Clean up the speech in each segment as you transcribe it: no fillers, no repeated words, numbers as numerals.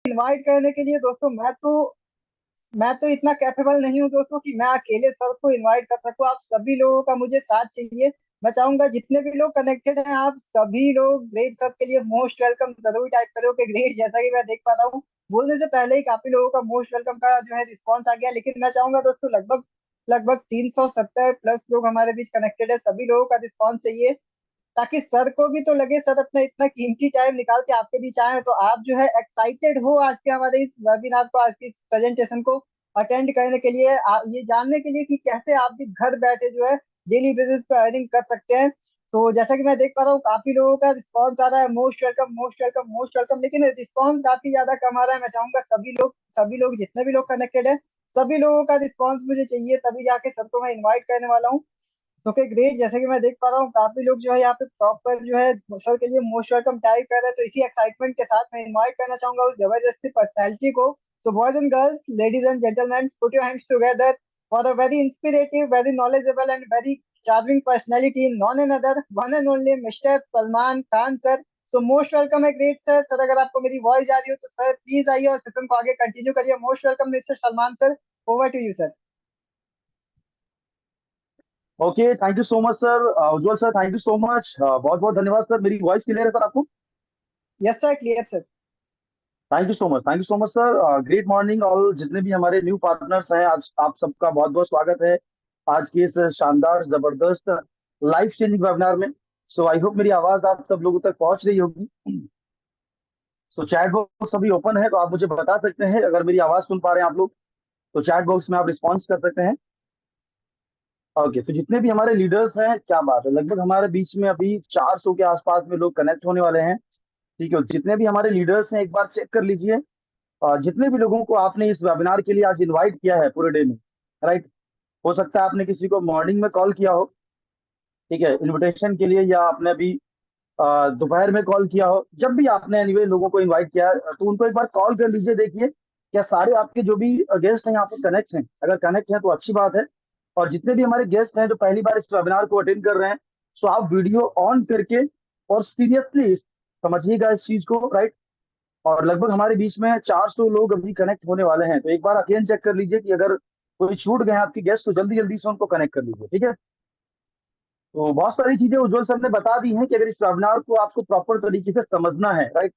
Invite करने के लिए दोस्तों मैं तो इतना कैपेबल नहीं हूँ दोस्तों कि मैं अकेले सबको इनवाइट कर सकूँ। आप सभी लोगों का मुझे साथ चाहिए। मैं चाहूंगा जितने भी लोग कनेक्टेड हैं आप सभी लोग ग्रेट सब के लिए मोस्ट वेलकम जरूर टाइप करो कि ग्रेट। जैसा कि मैं देख पा रहा हूँ बोलने से पहले ही काफी लोगों का मोस्ट वेलकम का जो है रिस्पॉन्स आ गया। लेकिन मैं चाहूंगा दोस्तों लगभग लगभग 370 प्लस लोग हमारे बीच कनेक्टेड है। सभी लोगों का रिस्पॉन्स चाहिए ताकि सर को भी तो लगे सर अपना इतना कीमती टाइम निकाल के आपके बीच आए हैं। तो आप जो है एक्साइटेड हो आज के हमारे इस वेबिनार को, आज की इस प्रेजेंटेशन को अटेंड करने के लिए, ये जानने के लिए कि कैसे आप भी घर बैठे जो है डेली बेसिस पे अर्निंग कर सकते हैं। तो जैसा कि मैं देख पा रहा हूँ काफी लोगों का रिस्पॉन्स आ रहा है, most welcome most welcome most welcome. लेकिन रिस्पॉन्स काफी ज्यादा कम आ रहा है। मैं चाहूंगा सभी लोग जितने भी लोग कनेक्टेड है सभी लोगों का रिस्पॉन्स मुझे चाहिए, तभी जाके सबको मैं इन्वाइट करने वाला हूँ। Okay great. जैसे कि मैं देख पा रहा हूँ काफी लोग जो है यहाँ पे टॉप पर जो है सर के लिए मोस्ट वेलकम टाइप कर रहे हैं। तो इसी एक्साइटमेंट के साथ मैं इनवाइट करना चाहूंगा उस जबरदस्ती पर्सनैलिटी को। So boys and girls, ladies and gentleman, put your hands together for a very inspirative, very knowledgeable and very charming personality, none an other, one and only mister Salman Khan sir. So most welcome है great sir. Sir अगर आपको मेरी voice जा रही हो तो sir please आइए और सेशन को आगे कंटिन्यू करिए। Most welcome mister Salman sir, over to you sir. Okay, thank you so much sir. Ujjwal sir, thank you so much. बहुत बहुत धन्यवाद सर। मेरी वॉइस क्लियर है सर आपको? Yes sir, clear sir. Thank you so much, thank you so much sir. Great morning all, जितने भी हमारे new partners हैं, आज आप सबका बहुत बहुत स्वागत है आज की इस शानदार जबरदस्त लाइफ चेंजिंग वेबिनार में। सो आई होप मेरी आवाज आप सब लोगों तक पहुंच रही होगी। सो चैट बॉक्स अभी ओपन है, तो आप मुझे बता सकते हैं अगर मेरी आवाज सुन पा रहे हैं आप लोग, तो चैट बॉक्स में आप रिस्पॉन्स कर सकते हैं। ओके, तो जितने भी हमारे लीडर्स हैं, क्या बात है, लगभग हमारे बीच में अभी 400 के आसपास में लोग कनेक्ट होने वाले हैं। ठीक है, जितने भी हमारे लीडर्स हैं एक बार चेक कर लीजिए। जितने भी लोगों को आपने इस वेबिनार के लिए आज इनवाइट किया है पूरे डे में, राइट। हो सकता है आपने किसी को मॉर्निंग में कॉल किया हो, ठीक है, इनविटेशन के लिए, या आपने अभी दोपहर में कॉल किया हो। जब भी आपने एनीवे लोगों को इनवाइट किया है, तो उनको एक बार कॉल कर लीजिए। देखिए क्या सारे आपके जो भी गेस्ट हैं यहाँ पे कनेक्ट हैं। अगर कनेक्ट हैं तो अच्छी बात है। और जितने भी हमारे गेस्ट हैं जो पहली बार इस वेबिनार को अटेंड कर रहे हैं, तो आप वीडियो ऑन करके और सीरियसली समझिएगा इस चीज को, राइट। और लगभग हमारे बीच में 400 लोग अभी कनेक्ट होने वाले हैं, तो एक बार अगेन चेक कर लीजिए कि अगर कोई छूट गए हैं आपके गेस्ट, तो जल्दी जल्दी से उनको कनेक्ट कर लीजिए, ठीक है। तो बहुत सारी चीजें उज्जवल सर ने बता दी हैं कि अगर इस वेबिनार को आपको प्रॉपर तरीके से समझना है, राइट,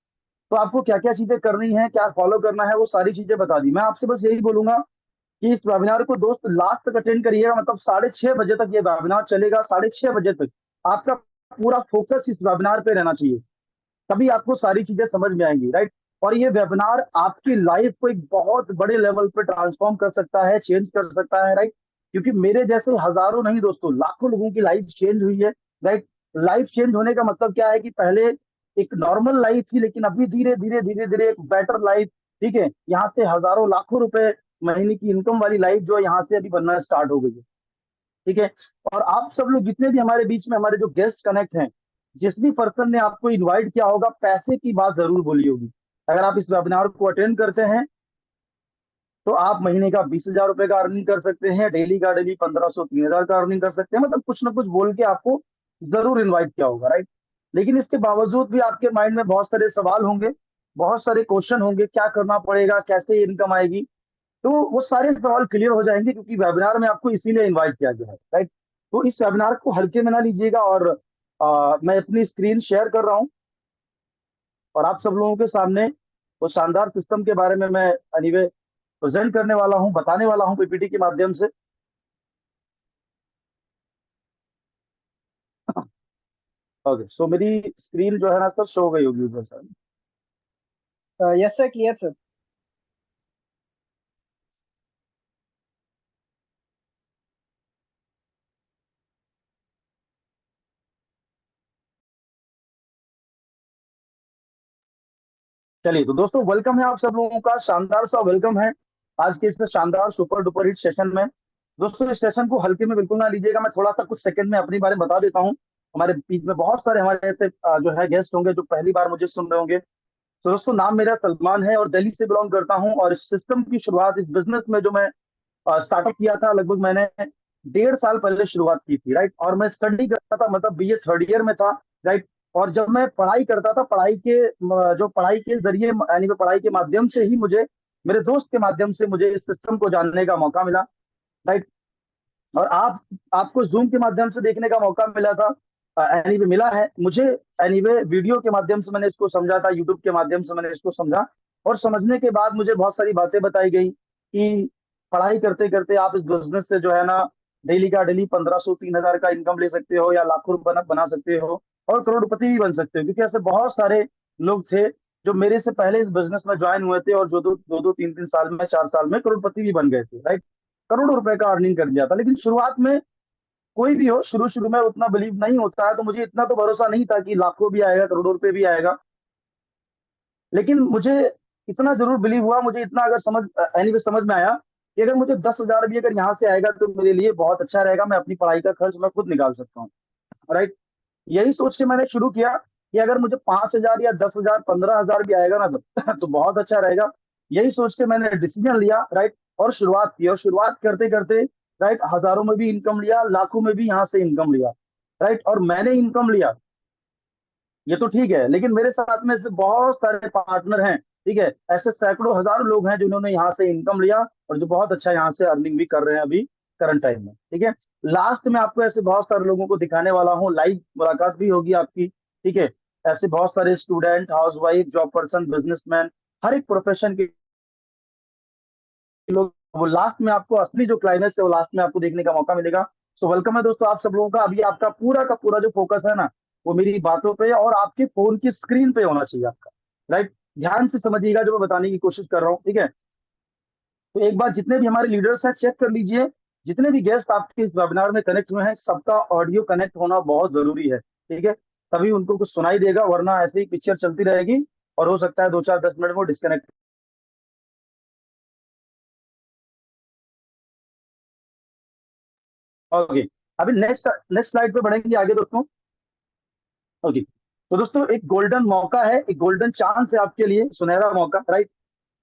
तो आपको क्या क्या चीजें करनी है, क्या फॉलो करना है, वो सारी चीजें बता दी। मैं आपसे बस यही बोलूंगा कि इस वेबिनार को दोस्त लास्ट तक अटेंड करिएगा। मतलब 6:30 बजे तक ये वेबिनार चलेगा, 6:30 बजे तक आपका पूरा फोकस इस वेबिनार पे रहना चाहिए, तभी आपको सारी चीजें समझ में आएंगी, राइट। और ये वेबिनार आपकी लाइफ को एक बहुत बड़े लेवल पे ट्रांसफॉर्म कर सकता है, चेंज कर सकता है, राइट। क्योंकि मेरे जैसे हजारों नहीं दोस्तों, लाखों लोगों की लाइफ चेंज हुई है, राइट। लाइफ चेंज होने का मतलब क्या है कि पहले एक नॉर्मल लाइफ थी, लेकिन अभी धीरे धीरे धीरे धीरे एक बेटर लाइफ, ठीक है, यहाँ से हजारों लाखों रुपए महीने की इनकम वाली लाइफ जो है यहाँ से अभी बनना स्टार्ट हो गई है, ठीक है। और आप सब लोग जितने भी हमारे बीच में हमारे जो गेस्ट कनेक्ट हैं, जिस भी पर्सन ने आपको इनवाइट किया होगा, पैसे की बात जरूर बोली होगी। अगर आप इस वेबिनार को अटेंड करते हैं, तो आप महीने का 20,000 रुपए का अर्निंग कर सकते हैं, डेली का डेली 1,500 3,000 का अर्निंग कर सकते हैं। मतलब कुछ ना कुछ बोल के आपको जरूर इन्वाइट किया होगा, राइट। लेकिन इसके बावजूद भी आपके माइंड में बहुत सारे सवाल होंगे, बहुत सारे क्वेश्चन होंगे, क्या करना पड़ेगा, कैसे इनकम आएगी। तो वो सारे सवाल क्लियर हो जाएंगे, क्योंकि वेबिनार में आपको इसीलिए इनवाइट किया गया है, राइट। तो इस वेबिनार को हल्के में ना लीजिएगा। और मैं अपनी स्क्रीन शेयर कर रहा हूँ और आप सब लोगों के सामने वो शानदार सिस्टम के बारे में मैं एनीवे प्रेजेंट करने वाला हूँ, बताने वाला हूँ पीपीटी के माध्यम से। ओके, सो मेरी स्क्रीन जो है ना सर, शो हो गई होगी उधर sir. Yes sir, clear sir. चलिए, तो दोस्तों वेलकम है आप सब लोगों का, शानदार सा वेलकम है आज के इस शानदार सुपर डुपर हिट सेशन में। दोस्तों इस सेशन को हल्के में बिल्कुल ना लीजिएगा। मैं थोड़ा सा कुछ सेकंड में अपनी बारे में बता देता हूँ। हमारे बीच में बहुत सारे हमारे ऐसे जो है गेस्ट होंगे जो पहली बार मुझे सुन रहे होंगे। तो दोस्तों नाम मेरा सलमान है और दिल्ली से बिलोंग करता हूँ। और इस सिस्टम की शुरुआत, इस बिजनेस में जो मैं स्टार्टअप किया था, लगभग मैंने 1.5 साल पहले शुरुआत की थी, राइट। और मैं स्टडी करता था, मतलब बीए थर्ड ईयर में था, राइट। और जब मैं पढ़ाई करता था, जो पढ़ाई के जरिए यानी कि पढ़ाई के माध्यम से ही मुझे, मेरे दोस्त के माध्यम से मुझे इस सिस्टम को जानने का मौका मिला। राइट। और आपको जूम के माध्यम से देखने का मौका मिला था, एनीवे मिला है मुझे। एनीवे वीडियो के माध्यम से मैंने इसको समझा था, यूट्यूब के माध्यम से मैंने इसको समझा। और समझने के बाद मुझे बहुत सारी बातें बताई गई कि पढ़ाई करते करते आप इस बिजनेस से जो है ना, डेली का डेली 1500 3000 का इनकम ले सकते हो, या लाखों रुपए बना सकते हो, और करोड़पति भी बन सकते हो। क्योंकि ऐसे बहुत सारे लोग थे जो मेरे से पहले इस बिजनेस में ज्वाइन हुए थे, और जो दो दो दो तीन तीन साल में, 4 साल में करोड़पति भी बन गए थे। राइट। करोड़ों रुपए का अर्निंग कर लिया था। लेकिन शुरुआत में, कोई भी हो, शुरू शुरू में उतना बिलीव नहीं होता है, तो मुझे इतना तो भरोसा नहीं था कि लाखों भी आएगा, करोड़ों रुपए भी आएगा। लेकिन मुझे इतना जरूर बिलीव हुआ, मुझे इतना अगर एनीवे समझ में आया कि अगर मुझे 10,000 भी अगर यहाँ से आएगा तो मेरे लिए बहुत अच्छा रहेगा, मैं अपनी पढ़ाई का खर्च मैं खुद निकाल सकता हूँ। राइट। यही सोच के मैंने शुरू किया कि अगर मुझे 5,000 या 10,000 15,000 भी आएगा ना तो बहुत अच्छा रहेगा। यही सोच के मैंने डिसीजन लिया। राइट। और शुरुआत की, और शुरुआत करते करते, राइट, हजारों में भी इनकम लिया, लाखों में भी यहाँ से इनकम लिया। राइट। और मैंने इनकम लिया, ये तो ठीक है, लेकिन मेरे साथ में ऐसे बहुत सारे पार्टनर हैं। ठीक है। ऐसे सैकड़ों हजारों लोग हैं जिन्होंने यहाँ से इनकम लिया, और जो बहुत अच्छा यहाँ से अर्निंग भी कर रहे हैं अभी करंट टाइम में। ठीक है। लास्ट में आपको ऐसे बहुत सारे लोगों को दिखाने वाला हूँ, लाइव मुलाकात भी होगी आपकी। ठीक है। ऐसे बहुत सारे student, house wife, job person, businessman, हर एक प्रोफेशन के लोग, वो लास्ट में आपको असली जो क्लाइमेक्स है वो लास्ट में आपको देखने का मौका मिलेगा। सो वेलकम है दोस्तों आप सब लोगों का। अभी आपका पूरा का पूरा जो फोकस है ना, वो मेरी बातों पे और आपके फोन की स्क्रीन पे होना चाहिए आपका। राइट। ध्यान से समझिएगा जो मैं बताने की कोशिश कर रहा हूँ। ठीक है। तो एक बार जितने भी हमारे लीडर्स हैं चेक कर लीजिए, जितने भी गेस्ट आपके इस वेबिनार में कनेक्ट हुए हैं, सबका ऑडियो कनेक्ट होना बहुत जरूरी है। ठीक है। तभी उनको कुछ सुनाई देगा, वरना ऐसे ही पिक्चर चलती रहेगी और हो सकता है 2 4 10 मिनट में डिस्कनेक्ट। ओके। अभी नेक्स्ट नेक्स्ट स्लाइड पे बढ़ेंगे आगे दोस्तों। ओके। तो दोस्तों एक गोल्डन मौका है, एक गोल्डन चांस है आपके लिए, सुनहरा मौका। राइट।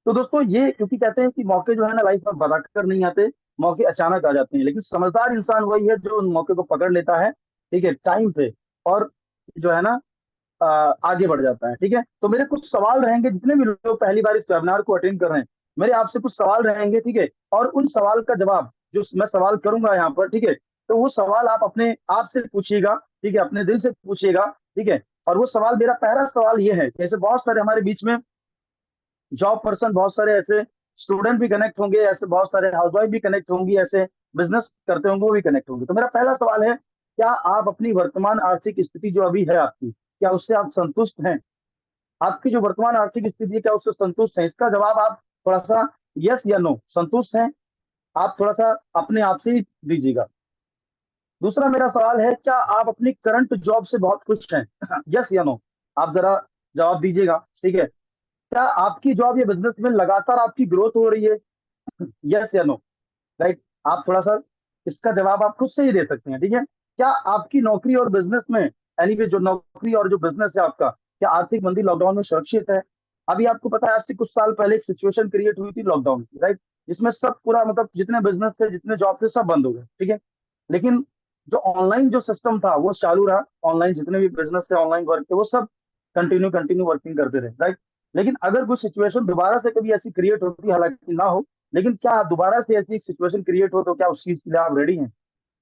तो दोस्तों ये क्योंकि कहते हैं कि मौके जो है ना लाइफ में बरकत कर नहीं आते, मौके अचानक आ जाते हैं। लेकिन समझदार इंसान वही है जो उन मौके को पकड़ लेता है, ठीक है, टाइम पे, और जो है ना आगे बढ़ जाता है। ठीक है। तो मेरे कुछ सवाल रहेंगे, जितने भी लोग पहली बार इस वेबिनार को अटेंड कर रहे हैं, मेरे आपसे कुछ सवाल रहेंगे। ठीक है। और उन सवाल का जवाब जो मैं सवाल करूंगा यहाँ पर, ठीक है, तो वो सवाल आप अपने आप से पूछिएगा। ठीक है। अपने दिल से पूछिएगा। ठीक है। और वो सवाल, मेरा पहला सवाल ये है, जैसे बहुत सारे हमारे बीच में जॉब पर्सन, बहुत सारे ऐसे स्टूडेंट भी कनेक्ट होंगे, ऐसे बहुत सारे हाउसवाइफ भी कनेक्ट होंगी, ऐसे बिजनेस करते होंगे वो भी कनेक्ट होंगे। तो मेरा पहला सवाल है, क्या आप अपनी वर्तमान आर्थिक स्थिति जो अभी है आपकी, क्या उससे आप संतुष्ट हैं? आपकी जो वर्तमान आर्थिक स्थिति है, क्या उससे संतुष्ट है? इसका जवाब आप थोड़ा सा यस या नो, संतुष्ट हैं, आप थोड़ा सा अपने आप से ही दीजिएगा। दूसरा मेरा सवाल है, क्या आप अपनी करंट जॉब से बहुत खुश हैं? यस या नो, आप जरा जवाब दीजिएगा। ठीक है। क्या आपकी जॉब या बिजनेस में लगातार आपकी ग्रोथ हो रही है? यस या नो। राइट। आप थोड़ा सा इसका जवाब आप खुद से ही दे सकते हैं। ठीक है। क्या आपकी नौकरी और बिजनेस में, यानी कि जो नौकरी और जो बिजनेस है आपका, क्या आर्थिक मंदी लॉकडाउन में सुरक्षित है? अभी आपको पता है, आज से कुछ साल पहले एक सिचुएशन क्रिएट हुई थी लॉकडाउन की। राइट। जिसमें सब पूरा मतलब जितने बिजनेस थे, जितने जॉब थे, सब बंद हो गए। ठीक है। लेकिन जो ऑनलाइन जो सिस्टम था वो चालू रहा। ऑनलाइन जितने भी बिजनेस थे, ऑनलाइन वर्क थे, वो सब कंटिन्यू कंटिन्यू वर्किंग करते रहे। राइट। लेकिन अगर कुछ सिचुएशन दोबारा से कभी ऐसी क्रिएट होती, हालांकि ना हो, लेकिन क्या दोबारा से ऐसी सिचुएशन क्रिएट हो तो क्या उस चीज के लिए आप रेडी हैं?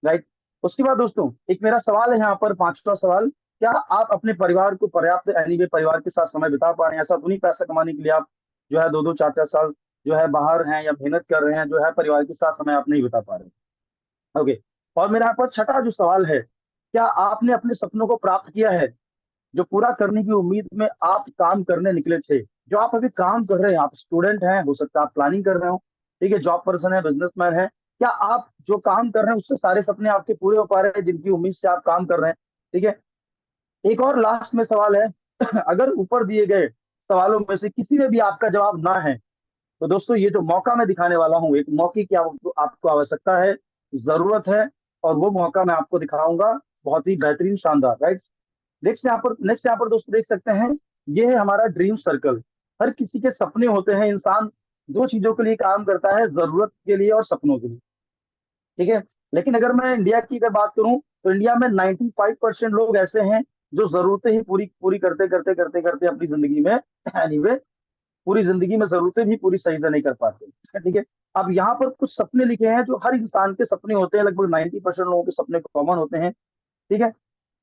राइट। उसके बाद दोस्तों एक मेरा सवाल है यहाँ पर, पांचवा सवाल, क्या आप अपने परिवार को पर्याप्त, यानी कि परिवार के साथ समय बिता पा रहे हैं? ऐसा तो नहीं पैसा कमाने के लिए आप जो है 2 2 4 4 साल जो है बाहर हैं या मेहनत कर रहे हैं, जो है परिवार के साथ समय आप नहीं बिता पा रहे? ओके। और मेरा यहाँ पर छठा जो सवाल है, क्या आपने अपने सपनों को प्राप्त किया है? जो पूरा करने की उम्मीद में आप काम करने निकले थे, जो आप अभी काम कर रहे हैं, आप स्टूडेंट हैं, हो सकता है आप प्लानिंग कर रहे हो, ठीक है, जॉब पर्सन है, बिजनेसमैन है, क्या आप जो काम कर रहे हैं उससे सारे सपने आपके पूरे हो पा रहे हैं जिनकी उम्मीद से आप काम कर रहे हैं? ठीक है। एक और लास्ट में सवाल है, अगर ऊपर दिए गए सवालों में से किसी में भी आपका जवाब ना है, तो दोस्तों ये जो मौका मैं दिखाने वाला हूँ, एक मौके की आपको आवश्यकता है, जरूरत है, और वो मौका मैं आपको दिखाऊंगा, बहुत ही बेहतरीन, शानदार। राइट। नेक्स्ट यहाँ पर दोस्तों देख सकते हैं, ये है हमारा ड्रीम सर्कल। हर किसी के सपने होते हैं। इंसान दो चीजों के लिए काम करता है, जरूरत के लिए और सपनों के लिए। ठीक है। लेकिन अगर मैं इंडिया की अगर बात करूं, तो इंडिया में 95% लोग ऐसे हैं जो जरूरतें ही पूरी पूरी करते करते करते करते अपनी जिंदगी में एनीवे पूरी जिंदगी में जरूरतें भी पूरी सही से नहीं कर पाते। ठीक है। अब यहाँ पर कुछ सपने लिखे हैं जो हर इंसान के सपने होते हैं, लगभग 90% लोगों के सपने कॉमन होते हैं। ठीक है।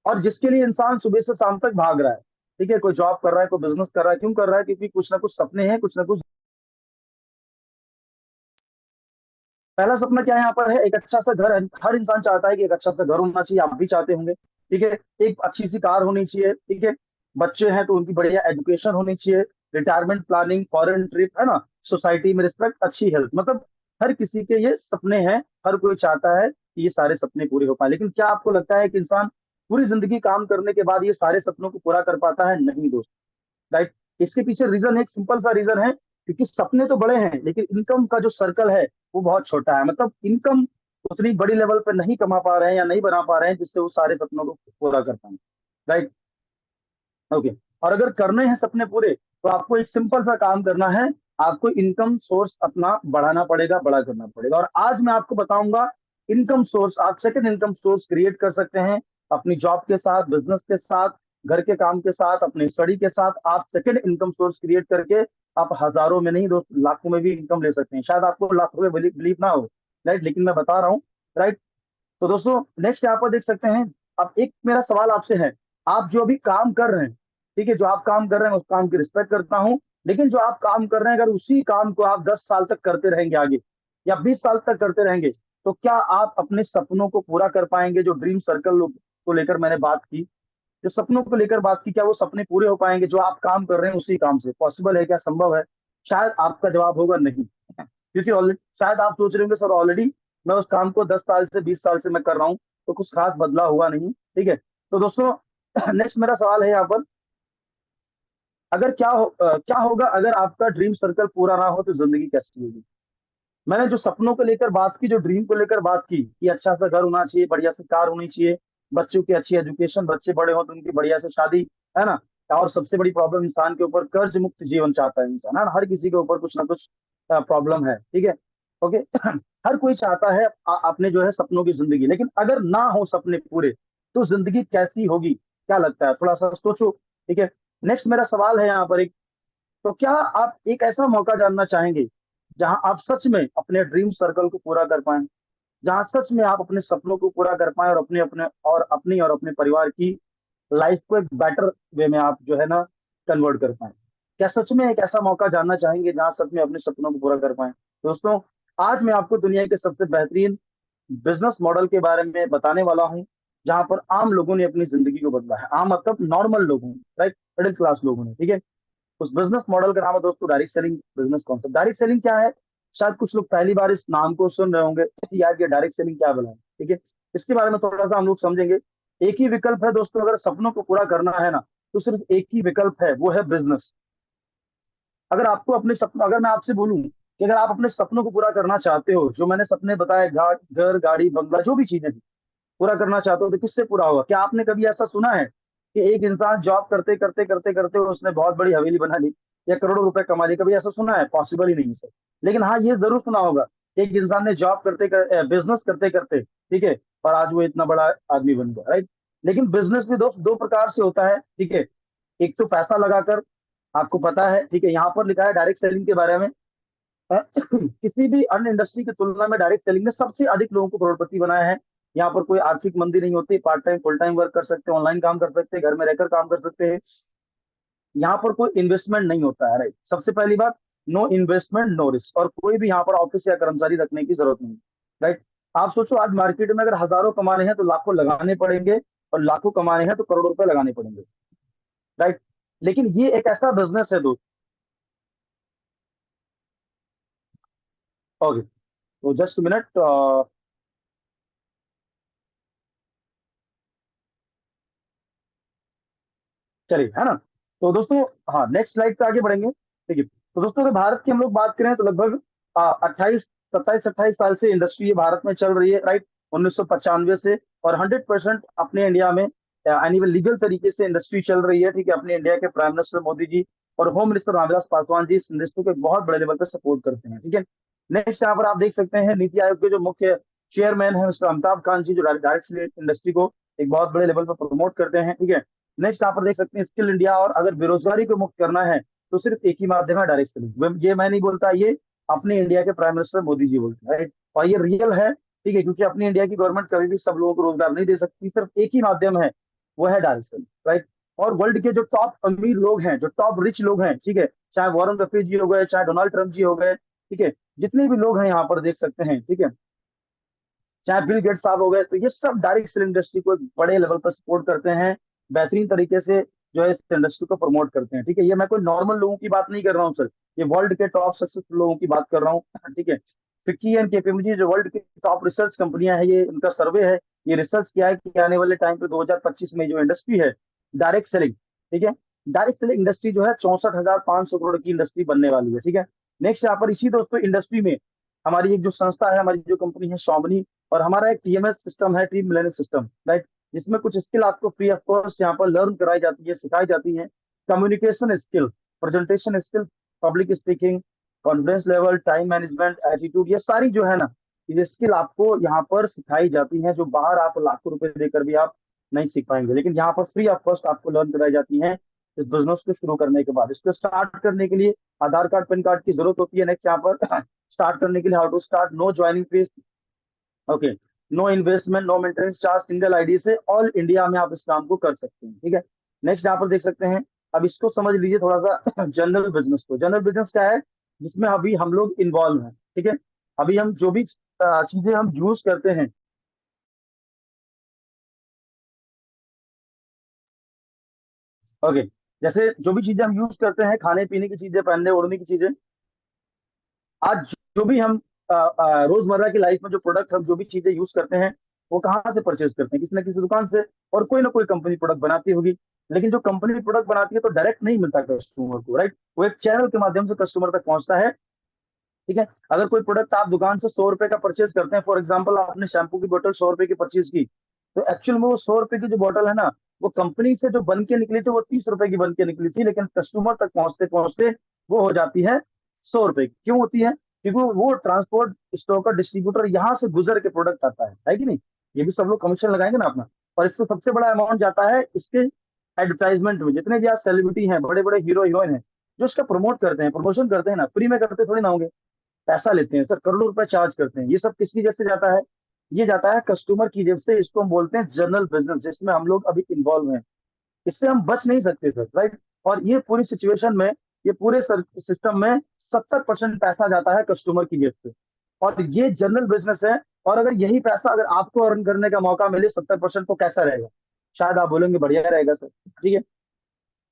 और जिसके लिए इंसान सुबह से शाम तक भाग रहा है। ठीक है। कोई जॉब कर रहा है, कोई बिजनेस कर रहा है, क्यों कर रहा है? क्योंकि कुछ ना कुछ सपने हैं, कुछ ना कुछ। पहला सपना क्या है यहाँ पर है? एक अच्छा सा घर। हर इंसान चाहता है कि एक अच्छा सा घर होना चाहिए, आप भी चाहते होंगे। ठीक है। एक अच्छी सी कार होनी चाहिए। ठीक है। बच्चे हैं तो उनकी बढ़िया एजुकेशन होनी चाहिए। रिटायरमेंट प्लानिंग, फॉरेन ट्रिप, है ना, सोसाइटी में रिस्पेक्ट, अच्छी हेल्थ, मतलब हर किसी के ये सपने हैं। हर कोई चाहता है कि ये सारे सपने पूरे हो पाए। लेकिन क्या आपको लगता है कि इंसान पूरी जिंदगी काम करने के बाद ये सारे सपनों को पूरा कर पाता है? नहीं दोस्त। राइट। इसके पीछे रीजन है, एक सिंपल सा रीजन है, क्योंकि सपने तो बड़े हैं लेकिन इनकम का जो सर्कल है वो बहुत छोटा है। मतलब इनकम उतनी बड़ी लेवल पे नहीं कमा पा रहे हैं या नहीं बना पा रहे हैं जिससे वो सारे सपनों को पूरा कर पाए। राइट। ओके। और अगर करने हैं सपने पूरे तो आपको एक सिंपल सा काम करना है। आपको इनकम सोर्स अपना बढ़ाना पड़ेगा, बड़ा करना पड़ेगा। और आज मैं आपको बताऊंगा इनकम सोर्स, आप सेकंड इनकम सोर्स क्रिएट कर सकते हैं अपनी जॉब के साथ, बिजनेस के साथ, घर के काम के साथ, अपनी स्टडी के साथ। आप सेकंड इनकम सोर्स क्रिएट करके आप हजारों में नहीं दोस्त, लाखों में भी इनकम ले सकते हैं। शायद आपको लाखों में बिलीव ना हो। राइट। लेकिन मैं बता रहा हूँ। राइट। तो दोस्तों नेक्स्ट यहाँ पर देख सकते हैं। अब एक मेरा सवाल आपसे है, आप जो अभी काम कर रहे हैं, ठीक है, जो आप काम कर रहे हैं उस काम की रिस्पेक्ट करता हूँ, लेकिन जो आप काम कर रहे हैं अगर उसी काम को आप 10 साल तक करते रहेंगे आगे, या 20 साल तक करते रहेंगे, तो क्या आप अपने सपनों को पूरा कर पाएंगे? जो ड्रीम सर्कल को लेकर मैंने बात की, जो सपनों को लेकर बात की, क्या वो सपने पूरे हो पाएंगे जो आप काम कर रहे हैं उसी काम से? पॉसिबल है क्या? संभव है? शायद आपका जवाब होगा नहीं। क्योंकि ऑलरेडी शायद आप सोच रहे होंगे सर ऑलरेडी मैं उस काम को 10 साल से 20 साल से मैं कर रहा हूँ, तो कुछ खास बदला हुआ नहीं। ठीक है। तो दोस्तों नेक्स्ट मेरा सवाल है यहाँ पर, अगर क्या होगा अगर आपका ड्रीम सर्कल पूरा ना हो तो जिंदगी कैसी होगी? मैंने जो सपनों को लेकर बात की, जो ड्रीम को लेकर बात की कि अच्छा सा घर होना चाहिए, बढ़िया सी कार होनी चाहिए, बच्चों की अच्छी एजुकेशन, बच्चे बड़े हो तो उनकी बढ़िया से शादी, है ना। और सबसे बड़ी प्रॉब्लम इंसान के ऊपर कर्ज मुक्त जीवन चाहता है इंसान, है ना। हर किसी के ऊपर कुछ ना कुछ प्रॉब्लम है। ठीक है। ओके। हर कोई चाहता है अपने जो है सपनों की जिंदगी। लेकिन अगर ना हो सपने पूरे तो जिंदगी कैसी होगी? क्या लगता है? थोड़ा सा सोचो। ठीक है। नेक्स्ट मेरा सवाल है यहाँ पर एक, तो क्या आप एक ऐसा मौका जानना चाहेंगे जहां आप सच में अपने ड्रीम सर्कल को पूरा कर पाएं, जहां सच में आप अपने सपनों को पूरा कर पाएं और अपने परिवार की लाइफ को एक बेटर वे में आप जो है ना कन्वर्ट कर पाएं? क्या सच में एक ऐसा मौका जानना चाहेंगे जहां सच में अपने सपनों को पूरा कर पाएं? दोस्तों आज मैं आपको दुनिया के सबसे बेहतरीन बिजनेस मॉडल के बारे में बताने वाला हूं जहां पर आम लोगों ने अपनी जिंदगी को बदला है। आम मतलब नॉर्मल लोगों ने, राइट, मिडिल क्लास लोगों ने। ठीक है। उस बिजनेस मॉडल का नाम है दोस्तों direct selling business concept. Direct selling क्या है? शायद कुछ लोग पहली बार इस नाम को सुन रहे होंगे कि यार ये डायरेक्ट सेलिंग क्या बोला है। ठीक है। इसके बारे में थोड़ा सा हम लोग समझेंगे। एक ही विकल्प है दोस्तों, अगर सपनों को पूरा करना है ना तो सिर्फ एक ही विकल्प है, वो है बिजनेस। अगर आपको अपने सपनों, अगर मैं आपसे बोलूं कि अगर आप अपने सपनों को पूरा करना चाहते हो, जो मैंने सपने बताए, घर गाड़ी बंगला जो भी चीजें थी, पूरा करना चाहते हो तो किससे पूरा होगा? क्या आपने कभी ऐसा सुना है कि एक इंसान जॉब करते करते करते करते उसने बहुत बड़ी हवेली बना ली या करोड़ों रुपए कमा लिए? कभी ऐसा सुना है? पॉसिबल ही नहीं सर। लेकिन हाँ ये जरूर सुना होगा, एक इंसान ने जॉब बिजनेस करते करते, ठीक है, और आज वो इतना बड़ा आदमी बन गया। राइट। लेकिन बिजनेस भी दोस्त दो प्रकार से होता है। ठीक है। एक तो पैसा लगाकर, आपको पता है, ठीक है, यहाँ पर लिखा है डायरेक्ट सेलिंग के बारे में। किसी भी अन्य इंडस्ट्री की तुलना में डायरेक्ट सेलिंग ने सबसे अधिक लोगों को करोड़पति बनाया है। यहाँ पर कोई आर्थिक मंदी नहीं होती। Part time full time work कर सकते हैं, ऑनलाइन काम कर सकते हैं, घर में रहकर काम कर सकते हैं। यहाँ पर कोई इन्वेस्टमेंट नहीं होता है। राइट। सबसे पहली बात, नो इन्वेस्टमेंट नो रिस्क, और कोई भी यहाँ पर ऑफिस या कर्मचारी रखने की जरूरत नहीं। राइट। आप सोचो आज मार्केट में अगर हजारों कमाने हैं तो लाखों लगाने पड़ेंगे, और लाखों कमाने हैं तो करोड़ों रुपए लगाने पड़ेंगे। राइट। लेकिन ये एक ऐसा बिजनेस है दोस्त। ओके। तो जस्ट मिनट, चलिए, है ना। तो दोस्तों, हाँ नेक्स्ट स्लाइड पे आगे बढ़ेंगे। ठीक है। तो दोस्तों अगर भारत की हम लोग बात करें तो लगभग 28 27 28 साल से इंडस्ट्री ये भारत में चल रही है। राइट। 1995 से, और 100% अपने इंडिया में यानी लीगल तरीके से इंडस्ट्री चल रही है। ठीक है। अपने इंडिया के प्राइम मिनिस्टर मोदी जी और होम मिनिस्टर रामविलास पासवान जी इस इंडस्ट्री को एक बहुत बड़े लेवल पर सपोर्ट करते हैं। ठीक है। नेक्स्ट यहाँ पर आप देख सकते हैं नीति आयोग के जो मुख्य चेयरमैन है मिस्टर अमिताभ कांत जी, जो डायरेक्ट इंडस्ट्री को एक बहुत बड़े लेवल पर प्रमोट करते हैं। ठीक है। नेक्स्ट यहाँ पर देख सकते हैं स्किल इंडिया, और अगर बेरोजगारी को मुक्त करना है तो सिर्फ एक ही माध्यम है, डायरेक्ट सेलिंग। ये मैं नहीं बोलता, ये अपने इंडिया के प्राइम मिनिस्टर मोदी जी बोलते हैं, राइट। और ये रियल है, ठीक है, क्योंकि अपनी इंडिया की गवर्नमेंट कभी भी सब लोगों को रोजगार नहीं दे सकती, सिर्फ एक ही माध्यम है, वो है डायरेक्ट सेलिंग, राइट। और वर्ल्ड के जो टॉप अमीर लोग हैं, जो टॉप रिच लोग हैं, ठीक है, चाहे वॉरेन बफेट जी हो गए, चाहे डोनाल्ड ट्रम्प जी हो गए, ठीक है, जितने भी लोग हैं यहाँ पर देख सकते हैं, ठीक है, चाहे बिल गेट्स साहब हो गए, तो ये सब डायरेक्ट सेल इंडस्ट्री को एक बड़े लेवल पर सपोर्ट करते हैं, बेहतरीन तरीके से जो है इस इंडस्ट्री को प्रमोट करते हैं, ठीक है। ये मैं कोई नॉर्मल लोगों की बात नहीं कर रहा हूँ सर, ये वर्ल्ड के टॉप सक्सेसफुल लोगों की बात कर रहा हूँ, ठीक है। फिक्की एंड केपीएमजी जो वर्ल्ड की टॉप रिसर्च कंपनियां हैं, ये उनका सर्वे है, ये रिसर्च किया है कि आने वाले टाइम पे 2025 में जो इंडस्ट्री है डायरेक्ट सेलिंग, ठीक है, डायरेक्ट सेलिंग इंडस्ट्री जो है 64,500 करोड़ की इंडस्ट्री बनने वाली है, ठीक है। नेक्स्ट यहाँ पर इसी दोस्तों इंडस्ट्री में हमारी एक जो संस्था है, हमारी जो कंपनी है स्वामिनी, और हमारा एक टीएमएस सिस्टम है, टीम मिलेनियम सिस्टम, राइट, जिसमें कुछ स्किल आपको फ्री ऑफ कॉस्ट यहाँ पर लर्न कराई जाती है, सिखाई जाती है। Communication skill, presentation skill, public speaking, confidence level, time management, attitude, ये सारी जो है ना, ये स्किल आपको यहाँ पर सिखाई जाती है, जो बाहर आप लाखों रुपए देकर भी आप नहीं सीख पाएंगे, लेकिन यहाँ पर फ्री ऑफ कॉस्ट आपको लर्न कराई जाती है। इस बिजनेस को शुरू करने के बाद, इसको स्टार्ट करने के लिए आधार कार्ड पैन कार्ड की जरूरत होती है। नेक्स्ट यहाँ पर स्टार्ट करने के लिए how to start, no joining fees, okay, no investment, no maintenance charge, single ID से ऑल इंडिया में आप इस काम को कर सकते हैं, ठीक है। नेक्स्ट यहाँ पर देख सकते हैं, अब इसको समझ लीजिए थोड़ा सा जनरल बिजनेस को। जनरल बिजनेस क्या है, जिसमें अभी हम लोग इन्वॉल्व हैं, ठीक है। अभी हम जो भी चीजें हम यूज करते हैं, ओके, जैसे जो भी चीजें हम यूज करते हैं, खाने पीने की चीजें, पहनने ओढ़ने की चीजें, आज जो भी हम रोजमर्रा की लाइफ में जो प्रोडक्ट, हम जो भी चीजें यूज करते हैं, वो कहाँ से परचेज करते हैं, किसी ना किसी दुकान से, और कोई ना कोई कंपनी प्रोडक्ट बनाती होगी। लेकिन जो कंपनी प्रोडक्ट बनाती है तो डायरेक्ट नहीं मिलता कस्टमर को, राइट, वो एक चैनल के माध्यम से कस्टमर तक पहुंचता है, ठीक है। अगर कोई प्रोडक्ट आप दुकान से 100 रुपए का परचेज करते हैं, फॉर एग्जाम्पल आपने शैम्पू की बोतल 100 रुपए की परचेज की, तो एक्चुअल में वो 100 रुपए की जो बोतल है ना, वो कंपनी से जो बन के निकली थी वो 30 रुपए की बन के निकली थी, लेकिन कस्टमर तक पहुंचते पहुंचते वो हो जाती है 100 रुपए की। क्यों होती है? क्योंकि वो ट्रांसपोर्ट स्टोकर डिस्ट्रीब्यूटर यहाँ से गुजर के प्रोडक्ट आता है कि नहीं। ये भी सब लोग कमीशन लगाएंगे ना अपना, और इससे सबसे बड़ा अमाउंट जाता है इसके एडवर्टाइजमेंट में। जितने भी आज सेलिब्रिटी हैं, बड़े बड़े हीरो हीरोइन हैं, जो इसका प्रमोट करते हैं, प्रमोशन करते हैं ना, फ्री में करते थोड़ी ना होंगे, पैसा लेते हैं सर, करोड़ों रुपए चार्ज करते हैं। ये सब किसकी जेब से जाता है? ये जाता है कस्टमर की जेब से। इसको हम बोलते हैं जनरल बिजनेस, जिसमें हम लोग अभी इन्वॉल्व हैं। इससे हम बच नहीं सकते सर, राइट। और ये पूरी सिचुएशन में, ये पूरे सिस्टम में 70% पैसा जाता है कस्टमर की जेब से, और ये जनरल बिजनेस है। और अगर यही पैसा अगर आपको अर्न करने का मौका मिले 70%, तो कैसा रहेगा? शायद आप बोलेंगे बढ़िया रहेगा सर, ठीक है,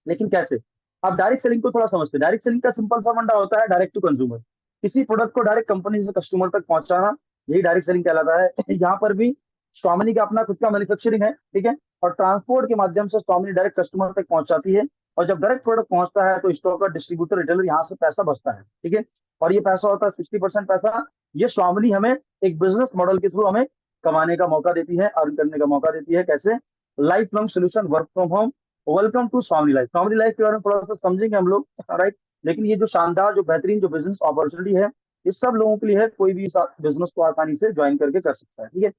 लेकिन कैसे? आप डायरेक्ट सेलिंग को थोड़ा समझते हैं। डायरेक्ट सेलिंग का सिंपल सा फंडा होता है डायरेक्ट टू कंज्यूमर, किसी प्रोडक्ट को डायरेक्ट कंपनी से कस्टमर तक पहुंचाना, यही डायरेक्ट सेलिंग कहलाता है। यहाँ पर भी स्वामिनी का अपना खुद का मैन्युफैक्चरिंग है, ठीक है, और ट्रांसपोर्ट के माध्यम से स्वामिनी डायरेक्ट कस्टमर तक पहुंचाती है। और जब डायरेक्ट प्रोडक्ट पहुंचता है तो स्टोकर, डिस्ट्रीब्यूटर, रिटेलर, यहाँ से पैसा बचता है, ठीक है। और ये पैसा होता है 60% पैसा, ये स्वामिनी हमें एक बिजनेस मॉडल के थ्रू हमें कमाने का मौका देती है, अर्न करने का मौका देती है। कैसे? Life long solution, work from home. Welcome to Swami life. Swami life के बारे में थोड़ा सा समझेंगे हम लोग, राइट। लेकिन ये जो शानदार, जो बेहतरीन, जो बिजनेस अपॉर्चुनिटी है, ये सब लोगों के लिए है। कोई भी इस बिजनेस को आसानी से ज्वाइन करके कर सकता है, ठीक है।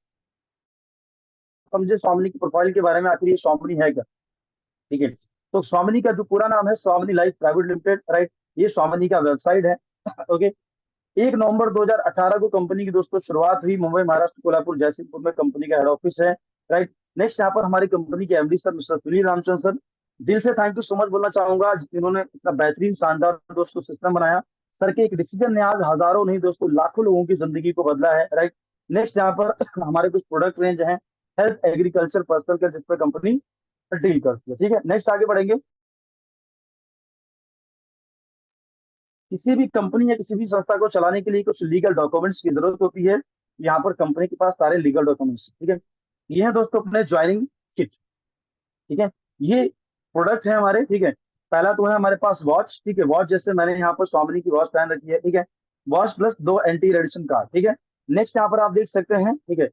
समझे स्वामिनी की प्रोफाइल के बारे में, आखिर ये स्वामिनी है क्या, ठीक है। तो स्वामिनी का जो पूरा नाम है स्वामिनी लाइफ प्राइवेट लिमिटेड, राइट। ये स्वामिनी का वेबसाइट है, ओके। 1 नवंबर 2018 को कंपनी की दोस्तों शुरुआत हुई। मुंबई, महाराष्ट्र, कोल्हापुर, जयसिंहपुर में कंपनी का हेड ऑफिस है, राइट। नेक्स्ट यहाँ पर हमारी कंपनी के MD sir, mister Sunil Ramchandra sir, दिल से थैंक यू सो मच बोलना चाहूंगा, जिन्होंने इतना बेहतरीन शानदार दोस्तों सिस्टम बनाया। सर के एक डिसीजन ने आज हजारों नहीं दोस्तों लाखों लोगों की जिंदगी को बदला है, राइट। नेक्स्ट यहाँ पर हमारे कुछ प्रोडक्ट रेंज है, हेल्थ, एग्रीकल्चर, पर्सनल केयर, जिस पर कंपनी डील करती है, ठीक है। नेक्स्ट आगे बढ़ेंगे। किसी भी कंपनी या किसी भी संस्था को चलाने के लिए कुछ लीगल डॉक्यूमेंट्स की जरूरत होती है। यहाँ पर कंपनी के पास सारे लीगल डॉक्यूमेंट्स, ठीक है। ये है दोस्तों अपने ज्वाइनिंग किट, ठीक है। ये प्रोडक्ट है हमारे, ठीक है। पहला तो है हमारे पास वॉच, ठीक है। वॉच जैसे मैंने यहाँ पर स्वामिनी की वॉच पहन रखी है, ठीक है। Watch plus 2 anti radiation card, ठीक है। नेक्स्ट यहाँ पर आप देख सकते हैं, ठीक है।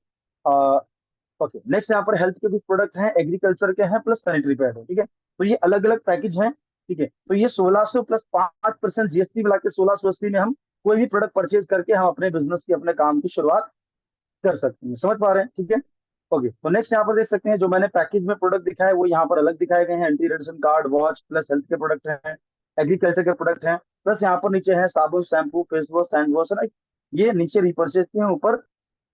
ओके, नेक्स्ट यहाँ पर हेल्थ के कुछ प्रोडक्ट हैं, एग्रीकल्चर के हैं, प्लस सैनिटरी पैड है, ठीक है। तो ये अलग अलग पैकेज हैं, ठीक है। तो ये 1600 प्लस 5% जीएसटी मिला के 1680 में हम कोई भी प्रोडक्ट परचेज करके हम अपने बिजनेस की, अपने काम की शुरुआत कर सकते हैं। समझ पा रहे हैं, ठीक है। ओके, तो नेक्स्ट यहाँ पर देख सकते हैं जो मैंने पैकेज में प्रोडक्ट दिखाया है वो यहाँ पर अलग दिखाए गए हैं। Anti radiation card, watch plus health के प्रोडक्ट हैं, एग्रीकल्चर के प्रोडक्ट हैं, प्लस यहाँ पर नीचे है साबुन, shampoo, face wash, hand wash है ना, ये नीचे रिपर्चेज के हैं, ऊपर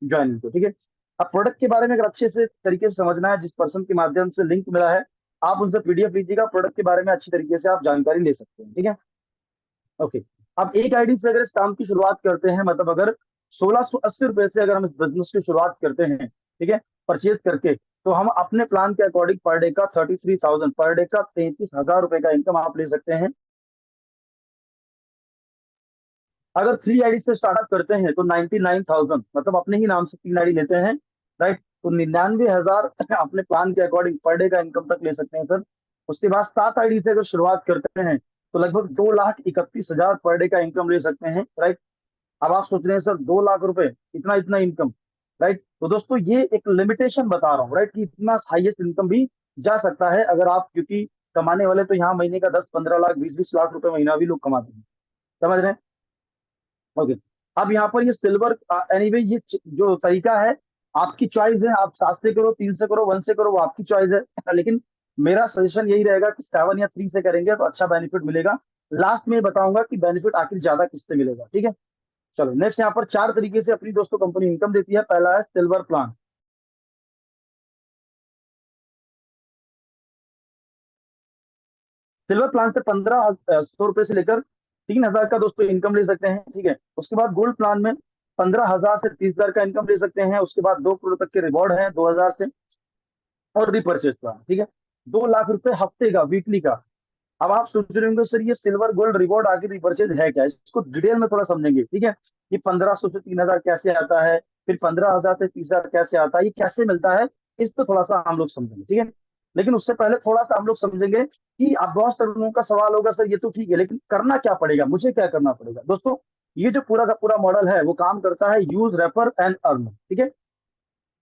ज्वाइनिंग को। ठीक है, अब प्रोडक्ट के बारे में अगर अच्छे से तरीके से समझना है, जिस पर्सन के माध्यम से लिंक मिला है आप उससे पीडीएफ लीजिएगा, प्रोडक्ट के बारे में अच्छी तरीके से आप जानकारी ले सकते हैं। ठीक है, ओके। अब एक आईडी से अगर इस काम की शुरुआत करते हैं, मतलब अगर 1680 रुपए से अगर हम इस बिजनेस की शुरुआत करते हैं, ठीक है, परचेज करके, तो हम अपने प्लान के अकॉर्डिंग पर डे का 33,000, पर डे का 33,000 रुपए का इनकम आप ले सकते हैं। अगर 3 आईडी से स्टार्टअप करते हैं तो 99,000, मतलब अपने ही नाम से 3 आईडी लेते हैं, राइट, तो 99,000 अपने प्लान के अकॉर्डिंग पर डे का इनकम तक ले सकते हैं सर। उसके बाद 7 आईडी से अगर शुरुआत करते हैं तो लगभग 2,31,000 पर डे का इनकम ले सकते हैं, राइट। अब आप सोच रहे हैं सर 2 लाख रुपए, इतना इतना इनकम, राइट, तो दोस्तों ये एक लिमिटेशन बता रहा हूँ, राइट, कि इतना हाईएस्ट इनकम भी जा सकता है अगर आप, क्योंकि कमाने वाले तो यहाँ महीने का 10-15 लाख, 20-20 लाख रुपए महीना भी लोग कमाते हैं, समझ रहे हैं। ओके, अब यहाँ पर ये सिल्वर, एनीवे ये जो तरीका है आपकी चॉइस है, आप 7 से करो, 3 से करो, 1 से करो, वो आपकी चॉइस है, लेकिन मेरा सजेशन यही रहेगा कि 7 या 3 से करेंगे तो अच्छा बेनिफिट मिलेगा। लास्ट में बताऊंगा कि बेनिफिट आखिर ज्यादा किससे मिलेगा। ठीक है, चलो नेक्स्ट, यहाँ पर 4 तरीके से अपनी दोस्तों कंपनी इनकम देती है। पहला है सिल्वर प्लान। सिल्वर प्लान से 1,500 रुपए से लेकर 3,000 का दोस्तों इनकम ले सकते हैं। ठीक है, उसके बाद गोल्ड प्लान में 15,000 से 30,000 का इनकम ले सकते हैं। उसके बाद 2 करोड़ तक के रिवॉर्ड है 2,000 से। और रिपर्चेज प्लान, ठीक है, 2 लाख रुपए हफ्ते का, वीकली का। अब आप सोच रहे होंगे सर ये सिल्वर, गोल्ड, रिवॉर्ड आगे रिपर्चेज है क्या, इसको डिटेल में थोड़ा समझेंगे। ठीक है, ये 1,500 से 3,000 कैसे आता है, फिर 15,000 से 30,000 कैसे आता है, ये कैसे मिलता है, इस पे थोड़ा सा हम लोग समझेंगे। ठीक है, लेकिन उससे पहले थोड़ा सा हम लोग समझेंगे कि अब बहुत सारे लोगों का सवाल होगा सर ये तो ठीक है लेकिन करना क्या पड़ेगा, मुझे क्या करना पड़ेगा। दोस्तों ये जो पूरा का पूरा मॉडल है वो काम करता है यूज, रेफर एंड अर्न। ठीक है,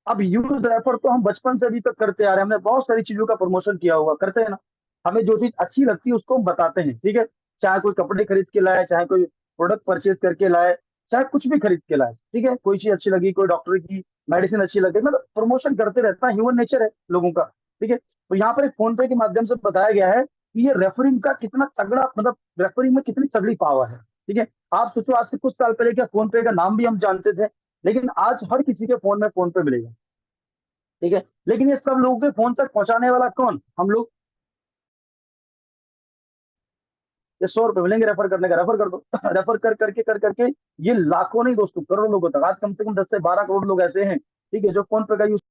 अब यूज रेफर तो हम बचपन से अभी तक करते आ रहे हैं, हमने बहुत सारी चीजों का प्रमोशन किया हुआ, करते हैं ना। हमें जो चीज अच्छी लगती है उसको हम बताते हैं। ठीक है, चाहे कोई कपड़े खरीद के लाए, चाहे कोई प्रोडक्ट परचेज करके लाए, चाहे कुछ भी खरीद के लाए, ठीक है, कोई चीज अच्छी लगी, कोई डॉक्टर की मेडिसिन अच्छी लगी, मतलब प्रमोशन करते रहता है, ह्यूमन नेचर है लोगों का। ठीक है, तो यहाँ पर एक फोन पे के माध्यम से बताया गया है कि ये रेफरिंग का कितना तगड़ा, मतलब रेफरिंग में कितनी तगड़ी पावर है। ठीक है, आप सोचो आज से कुछ साल पहले क्या फोन पे का नाम भी हम जानते थे, लेकिन आज हर किसी के फोन में फोन पे मिलेगा। ठीक है, लेकिन ये सब लोगों के फोन तक पहुंचाने वाला कौन, हम लोग। ये 100 रुपए मिलेंगे रेफर करने का, रेफर कर दो रेफर कर करके ये लाखों नहीं दोस्तों, करोड़ों लोगों तक, आज कम से कम 10 से 12 करोड़ लोग ऐसे हैं, ठीक है, जो फोन पे का यूज,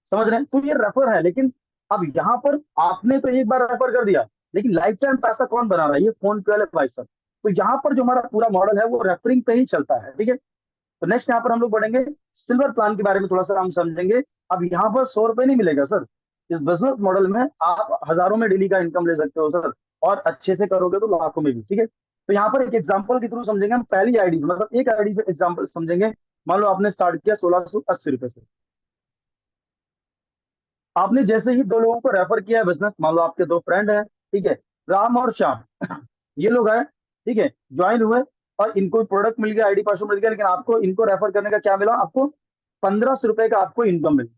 समझ रहे हैं, तो ये रेफर है। लेकिन अब यहाँ पर आपने तो एक बार रेफर कर दिया, लेकिन लाइफ टाइम पैसा कौन बना रहा है, ये फोन पे वाले भाई साहब। तो यहाँ पर जो हमारा पूरा मॉडल है वो रेफरिंग पे ही चलता है। ठीक है, तो नेक्स्ट यहाँ पर हम लोग बढ़ेंगे, सिल्वर प्लान के बारे में थोड़ा सा हम समझेंगे। अब यहाँ पर 100 रुपए नहीं मिलेगा सर, इस बिजनेस मॉडल में आप हजारों में डेली का इनकम ले सकते हो सर, और अच्छे से करोगे तो लाखों में भी। ठीक है, तो यहाँ पर एक एग्जांपल के थ्रू समझेंगे हम, पहली आईडी मतलब एक आईडी से एग्जांपल समझेंगे। मान लो आपने स्टार्ट किया 1,680 रुपए से, आपने जैसे ही 2 लोगों को रेफर किया बिजनेस, मान लो आपके 2 फ्रेंड हैं, ठीक है, राम और श्याम, ये लोग आए, ठीक है, ज्वाइन हुए, और इनको प्रोडक्ट मिल गया, आईडी पासवर्ड मिल गया, लेकिन आपको इनको रेफर करने का क्या मिला, आपको 1,500 रुपए का आपको इनकम मिला।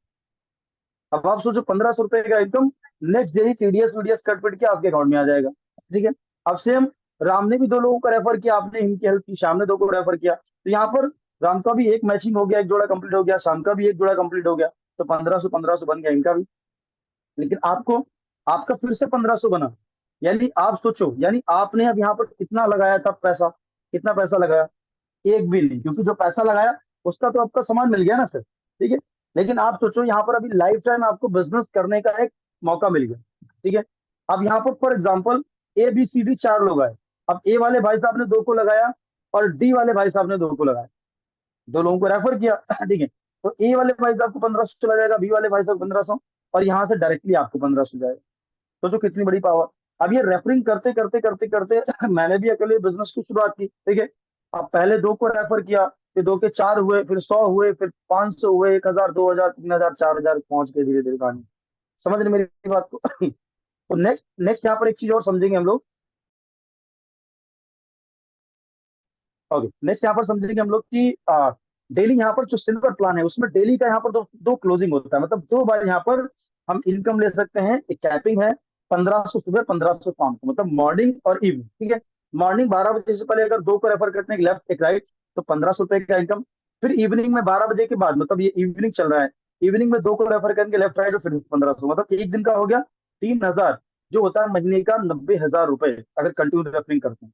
अब आप सोचो 1,500 रुपए का इनकम, नेक्स्ट डे ही टीडीएस वीडीएस कट पिट के आपके अकाउंट में आ जाएगा। ठीक है, अब सेम राम ने भी 2 लोगों को रेफर किया, आपने इनकी हेल्प की, श्याम ने 2 को रेफर किया, तो यहाँ पर राम का भी एक मैचिंग हो गया, एक जोड़ा कंप्लीट हो गया, श्याम का भी एक जोड़ा कंप्लीट हो गया, तो 1,500 बन गया इनका भी। लेकिन आपको, आपका फिर से 1,500 बना, यानी आप सोचो, यानी आपने अब यहाँ पर कितना लगाया था पैसा, कितना पैसा लगाया, एक भी नहीं, क्योंकि जो पैसा लगाया उसका तो आपका सामान मिल गया ना सर। ठीक है, लेकिन आप सोचो यहाँ पर अभी लाइफ टाइम आपको बिजनेस करने का एक मौका मिल गया। ठीक है, अब यहाँ पर फॉर एग्जाम्पल ABCD 4 लोग आए, अब ए वाले भाई साहब ने 2 को लगाया, और डी वाले भाई साहब ने 2 को लगाया, 2 लोगों को रेफर किया ठीक है, तो ए वाले भाई साहब को 1,500 चला जाएगा, बी वाले भाई साहब को 1,500, और यहाँ से डायरेक्टली आपको 1,500 जाएगा। तो कितनी बड़ी पावर। अब ये रेफरिंग करते करते करते करते मैंने भी अकेले बिजनेस की शुरुआत की। ठीक है, अब पहले 2 को रेफर किया, फिर 2 के 4 हुए, फिर 100 हुए, फिर 500 हुए, 1,000, 2,000, 3,000, 4,000 पहुंच गए धीरे धीरे कहानी। समझ रहे मेरी बात को तो नेक्स्ट नेक्स्ट यहाँ पर एक चीज और समझेंगे हम लोग। ओके, नेक्स्ट यहाँ पर समझेंगे हम लोग कि डेली यहाँ पर जो सिल्वर प्लान है उसमें डेली का यहाँ पर दो क्लोजिंग होता है, मतलब 2 बार यहाँ पर हम इनकम ले सकते हैं। एक कैपिंग है 1500 सुबह 1500 शाम को, मतलब मॉर्निंग और इवनिंग, ठीक है। मॉर्निंग 12 बजे से पहले अगर 2 को रेफर करते हैं, एक लेफ्ट एक राइट, तो 1500 रुपए का इनकम। फिर इवनिंग में 12 बजे के बाद, मतलब ये इवनिंग चल रहा है, इवनिंग में 2 को रेफर करेंगे लेफ्ट राइट, और फिर 1500, मतलब एक दिन का हो गया 3000, जो होता है महीने का 90,000 रुपए, अगर कंटिन्यू रेफरिंग करते हैं।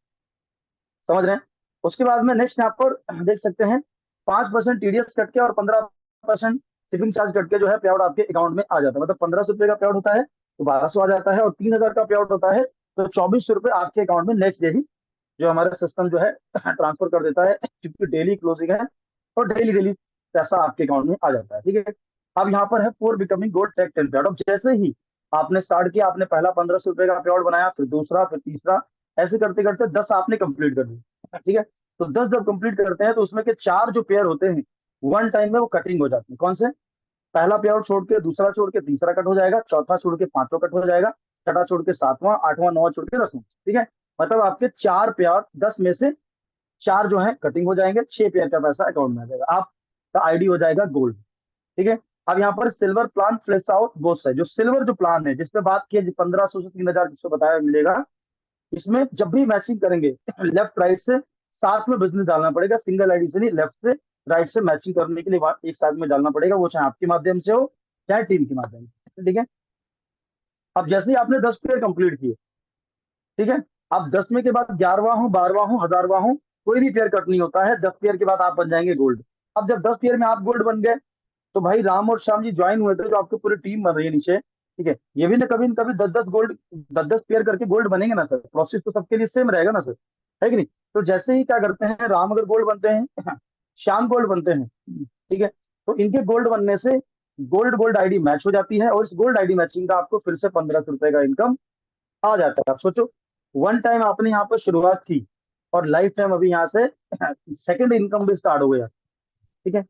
समझ रहे हैं? उसके बाद में नेक्स्ट यहाँ पर देख सकते हैं 5% टीडीएस कट के और 15% शिपिंग चार्ज कट के जो है पे आउट आपके अकाउंट में आ जाता है। मतलब 1500 रुपए का पे आउट होता है तो 1200 आ जाता है, और 3000 का पे आउट होता है तो 2400 रुपए आपके अकाउंट में नेक्स्ट डे ही जो हमारा सिस्टम जो है ट्रांसफर कर देता है, क्योंकि डेली क्लोजिंग है और डेली डेली पैसा आपके अकाउंट में आ जाता है, ठीक है। अब यहाँ पर है फॉर बिकमिंग गोल्ड टेक 10 पे आउट। अब जैसे ही आपने स्टार्ट किया, आपने पहला 1500 रुपए का पे आउट बनाया, फिर दूसरा, फिर तीसरा, ऐसे करते करते 10 आपने कंप्लीट कर दिया, ठीक है। तो 10 जब कंप्लीट करते हैं तो उसमें के 4 जो पेयर होते हैं वन टाइम में वो कटिंग हो जाते हैं। कौन से? पहला पे आउट छोड़ के, दूसरा छोड़ के तीसरा कट हो जाएगा, चौथा छोड़ के पांचवा कट हो जाएगा, छठा छोड़ के सातवां, आठवां, नौवां छोड़ के 10वां, ठीक है। मतलब आपके 4 पेयर 10 में से 4 जो है कटिंग हो जाएंगे, 6 पेयर का पैसा अकाउंट में आ जाएगा, आपका आईडी हो जाएगा गोल्ड, ठीक है। अब यहाँ पर silver plan flash out both side, जो सिल्वर जो प्लान है जिसपे बात की है 1500 से 3000 जिसको बताया मिलेगा, इसमें जब भी मैचिंग करेंगे लेफ्ट राइट से साथ में बिजनेस डालना पड़ेगा, सिंगल आईडी से नहीं, लेफ्ट से राइट से मैचिंग करने के लिए एक साथ में डालना पड़ेगा, वो चाहे आपके माध्यम से हो चाहे टीम के माध्यम से, ठीक है। अब जैसे ही आपने 10 पेयर कंप्लीट किए, ठीक है, अब 10 में के बाद 11वां हो, 12वां हो, 1000वां हो, कोई भी पेयर कट नहीं होता है, 10 पेयर के बाद आप बन जाएंगे गोल्ड। अब जब 10 पेयर में आप गोल्ड बन गए तो भाई राम और श्याम जी ज्वाइन हुए थे, जो आपकी पूरी टीम बन रही है नीचे, ठीक है, ये भी ना कभी 10-10 गोल्ड, 10-10 पेयर करके गोल्ड बनेंगे ना सर, प्रोसेस तो सबके लिए सेम रहेगा ना सर, है कि नहीं? तो जैसे ही क्या करते हैं, राम अगर गोल्ड बनते हैं श्याम गोल्ड बनते हैं, ठीक है, तो इनके गोल्ड बनने से गोल्ड गोल्ड आईडी मैच हो जाती है, और इस गोल्ड आईडी मैचिंग का आपको फिर से 1500 रुपए का इनकम आ जाता है। आप सोचो, वन टाइम आपने यहाँ पर शुरुआत की और लाइफ टाइम अभी यहाँ से सेकंड इनकम भी स्टार्ट हो गया, ठीक है।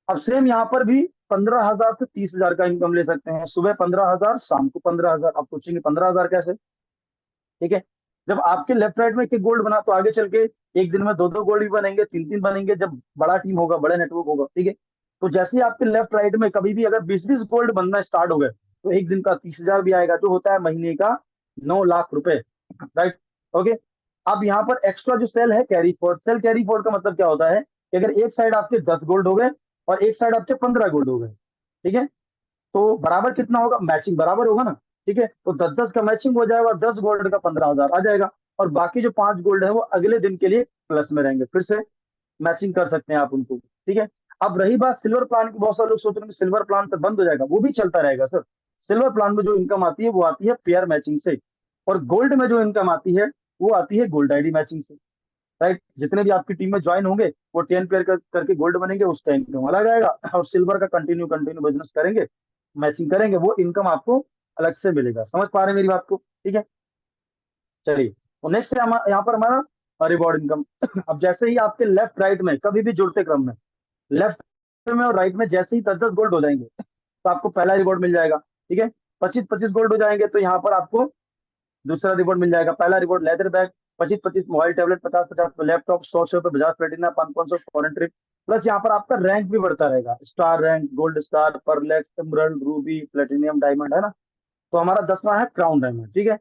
अब सेम यहाँ पर भी 15,000 से 30,000 का इनकम ले सकते हैं, सुबह 15,000, शाम को 15,000। आप पूछेंगे 15,000 कैसे, ठीक है। जब आपके लेफ्ट राइट में एक गोल्ड बना तो आगे चल के एक दिन में 2-2 गोल्ड भी बनेंगे, 3-3 बनेंगे, जब बड़ा टीम होगा, बड़ा नेटवर्क होगा, ठीक है। तो जैसे ही आपके लेफ्ट राइट में कभी भी अगर 20-20 गोल्ड बनना स्टार्ट हो गए तो एक दिन का 30,000 भी आएगा, जो होता है महीने का 9 लाख रुपए, राइट। ओके। अब यहाँ पर एक्स्ट्रा जो सेल है carry forward, sale carry forward का मतलब क्या होता है कि अगर एक साइड आपके 10 गोल्ड हो गए और एक साइड आपके 15 गोल्ड हो गए, ठीक है, तो बराबर कितना होगा, मैचिंग बराबर होगा ना, ठीक है। तो 10-10 का मैचिंग हो जाएगा और 10 गोल्ड का 15,000 आ जाएगा, और बाकी जो 5 गोल्ड है वो अगले दिन के लिए प्लस में रहेंगे, फिर से मैचिंग कर सकते हैं आप उनको, ठीक है। अब रही बात सिल्वर प्लान की, बहुत सारे लोग सोच रहे हैं कि सिल्वर प्लान तो बंद हो जाएगा, वो भी चलता रहेगा सर। सिल्वर प्लान में जो इनकम आती है वो आती है पेयर मैचिंग से, और गोल्ड में जो इनकम आती है वो आती है गोल्ड आईडी मैचिंग से, राइट। जितने भी आपकी टीम में ज्वाइन होंगे वो 10 पेयर करके गोल्ड बनेंगे, उसका इनकम अलग आएगा, और सिल्वर का कंटिन्यू कंटिन्यू बिजनेस करेंगे, मैचिंग करेंगे, वो इनकम आपको अलग से मिलेगा। समझ पा रहे हैं मेरी बात को? ठीक है, चलिए। तो नेक्स्ट है यहाँ पर हमारा रिवॉर्ड इनकम। अब जैसे ही आपके लेफ्ट राइट में कभी भी जुड़ते क्रम में लेफ्ट में और राइट में जैसे ही 10-10 गोल्ड हो जाएंगे तो आपको पहला रिवॉर्ड मिल जाएगा, ठीक है। 25-25 गोल्ड हो जाएंगे तो यहाँ पर आपको दूसरा रिवॉर्ड मिल जाएगा। पहला reward leather bag 25-25, mobile tablet 50-50, laptop 100 Bajaj Platina 500 foreign trip, plus यहाँ पर आपका रैंक भी बढ़ता रहेगा, स्टार रैंक, गोल्ड स्टार, परलेक्स, एमरल्ड, रूबी, प्लेटिनियम, डायमंड, है ना। तो हमारा 10वां है क्राउन डायमंड, ठीक है।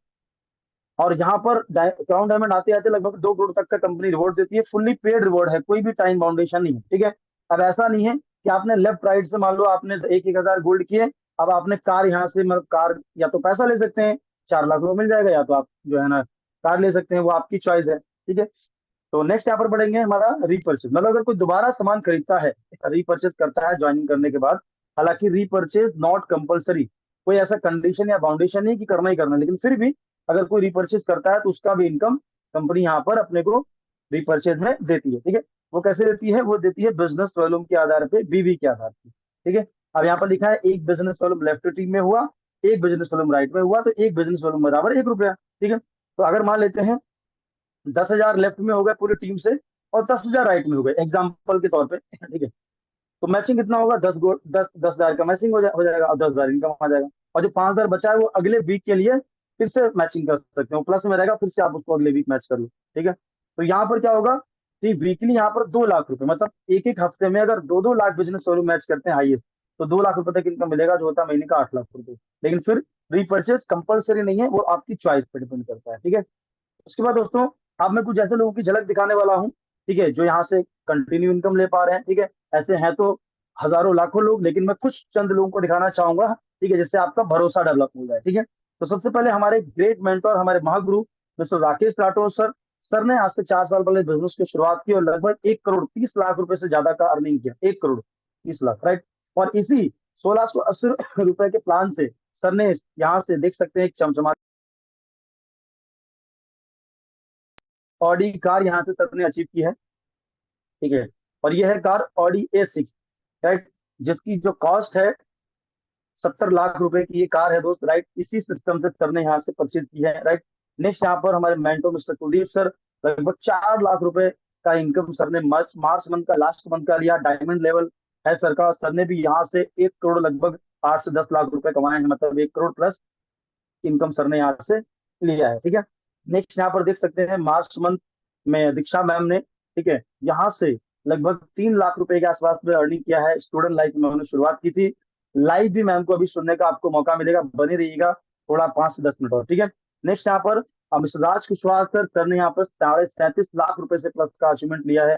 और यहाँ पर क्राउन डायमंड आते आते लगभग 2 करोड़ तक का कंपनी रिवॉर्ड देती है, फुल्ली पेड रिवॉर्ड है, कोई भी टाइम बाउंडेशन नहीं है, ठीक है। अब ऐसा नहीं है कि आपने लेफ्ट राइट से मान लो आपने 1-1 हजार गोल्ड किए, अब आपने कार यहाँ से, मतलब कार या तो पैसा ले सकते हैं 4 लाख रुपए मिल जाएगा, या तो आप जो है ना कार ले सकते हैं, वो आपकी चॉइस है, ठीक है। तो नेक्स्ट यहाँ पर बढ़ेंगे हमारा रीपर्चेज, मतलब अगर कोई दोबारा सामान खरीदता है, रीपर्चेज करता है ज्वाइनिंग करने के बाद, हालांकि रीपर्चेज नॉट कंपलसरी, कोई ऐसा कंडीशन या बाउंडेशन नहीं कि करना ही करना है, लेकिन फिर भी अगर कोई रिपर्चेज करता है तो उसका भी इनकम कंपनी यहाँ पर अपने को रिपर्चेज में देती है, ठीक है। वो कैसे देती है, वो देती है बिजनेस वॉल्यूम के आधार पे, बीवी के आधार पे, ठीक है। अब यहाँ पर लिखा है एक बिजनेस वॉल्यूम लेफ्ट टीम में हुआ, एक बिजनेस वॉल्यूम राइट में हुआ, तो एक बिजनेस वॉल्यूम बराबर 1 रुपया, ठीक है। तो अगर मान लेते हैं 10,000 लेफ्ट में हो गए पूरी टीम से और 10,000 राइट में हो गए एग्जाम्पल के तौर पे, ठीक है, तो मैचिंग कितना होगा, 10 10 हजार का मैचिंग हो जाएगा, और 10,000 इनकम आ जाएगा, और जो 5,000 बचा है वो अगले वीक के लिए फिर से मैचिंग कर सकते हो, प्लस में रहेगा, फिर से आप उसको अगले वीक मैच कर लो, ठीक है। तो यहाँ पर क्या होगा, ठीक, वीकली यहाँ पर 2 लाख रुपए, मतलब एक एक हफ्ते में अगर 2-2 लाख बिजनेस वैल्यू मैच करते हैं हाईएस्ट, तो 2 लाख रुपए तक इनकम मिलेगा, जो होता है महीने का 8 लाख रुपए। लेकिन फिर रीपर्चेज कंपलसरी नहीं है, वो आपकी चॉइस पर डिपेंड करता है, ठीक है। उसके बाद दोस्तों, अब मैं कुछ ऐसे लोगों की झलक दिखाने वाला हूँ, ठीक है, जो यहाँ से कंटिन्यू इनकम ले पा रहे हैं, ठीक है। ऐसे हैं तो हजारों लाखों लोग, लेकिन मैं कुछ चंद लोगों को दिखाना चाहूंगा, ठीक है, जिससे आपका भरोसा डेवलप हो जाए, ठीक है। तो सबसे पहले हमारे ग्रेट मेंटर, हमारे महागुरु mister Rakesh Rathore sir. Sir ने आज से 4 साल पहले बिजनेस की शुरुआत की और लगभग 1 करोड़ 30 लाख रुपए से ज्यादा का अर्निंग किया, 1 करोड़ 30 लाख, राइट। और इसी 1680 रुपए के प्लान से सर ने यहाँ से देख सकते हैं एक चमचमा ऑडी कार यहाँ से सर ने अचीव की है, ठीक है। और यह है कार ऑडी A6, राइट, जिसकी जो कॉस्ट है 70 लाख रुपए की ये कार है दोस्त, राइट। इसी सिस्टम से सर ने यहाँ से परचेज की है, राइट। नेक्स्ट यहाँ पर हमारे मेंटो मिस्टर कुलदीप सर, लगभग 4 लाख रुपए का इनकम सर ने मार्च मार्च मंथ का, लास्ट मंथ का लिया। डायमंड लेवल है सर का। सर ने भी यहाँ से 1 करोड़ लगभग 8 से 10 लाख रुपए कमाए हैं, मतलब 1 करोड़ प्लस इनकम सर ने यहाँ से लिया है, ठीक है। नेक्स्ट यहाँ पर देख सकते हैं मार्च मंथ में दीक्षा मैम ने, ठीक है, यहाँ से लगभग 3 लाख रुपए के आसपास में अर्निंग किया है। स्टूडेंट लाइफ में उन्होंने शुरुआत की थी। लाइव भी मैम को अभी सुनने का आपको मौका मिलेगा, बने रहिएगा थोड़ा 5 से 10 मिनट और, ठीक है। नेक्स्ट यहाँ पर मिस्टर राज कुशवाहा सर ने यहाँ पर 37.5 लाख रुपए से प्लस का अचीवमेंट लिया है।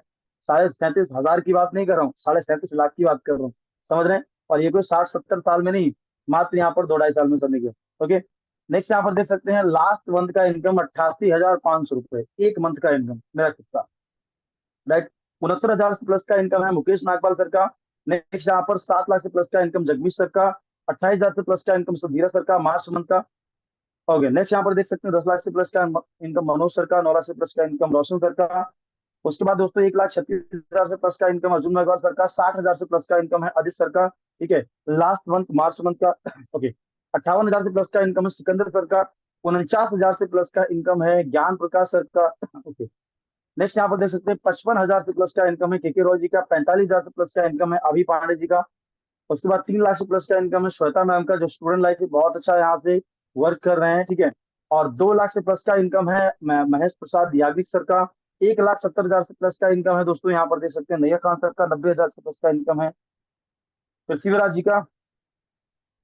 37,500 की बात नहीं कर रहा हूँ, 37.5 लाख की बात कर रहा हूँ, समझ रहे हैं। और ये कोई 60-70 साल में नहीं, मात्र यहाँ पर 2-2.5 साल में करने के, ओके। नेक्स्ट यहाँ पर देख सकते हैं लास्ट मंथ का इनकम 88,500 रुपए, एक मंथ का इनकम मेरा खुद का, राइट। 69,000 से प्लस का इनकम है मुकेश नागपाल सर का। नेक्स्ट यहाँ पर 7 लाख से प्लस का इनकम जगमीश सर का। 28,000 से प्लस का इनकम धीरज सर का मार्च मंथ का। ओके, नेक्स्ट यहाँ पर देख सकते हैं 10 लाख से प्लस का इनकम मनोज सर का। 9 लाख से प्लस का इनकम रोशन सर का। उसके बाद दोस्तों 1,36,000 से प्लस का इनकम अर्जुन मेघवाल सर का। 60,000 से प्लस का इनकम है आदित्य सर का, ठीक है, लास्ट मंथ मार्च मंथ का, ओके। 58,000 से प्लस का इनकम है सिकंदर सर का। 49,000 से प्लस का इनकम है ज्ञान प्रकाश सर का, ओके। नेक्स्ट यहाँ पर देख सकते हैं 55,000 से प्लस का इनकम है के रॉय जी का। 45,000 से प्लस का इनकम है अभी पांडे जी का। उसके बाद 3 लाख से प्लस का इनकम है श्वेता मैम का, जो स्टूडेंट लाइफ में बहुत अच्छा यहाँ से वर्क कर रहे हैं, ठीक है। और 2 लाख से प्लस का इनकम है महेश प्रसाद याग्निक सर का। 1,70,000 से प्लस का इनकम है दोस्तों, यहाँ पर देख सकते हैं नैया खान सर का। 90,000 से प्लस का इनकम है पृथ्वीराज जी का।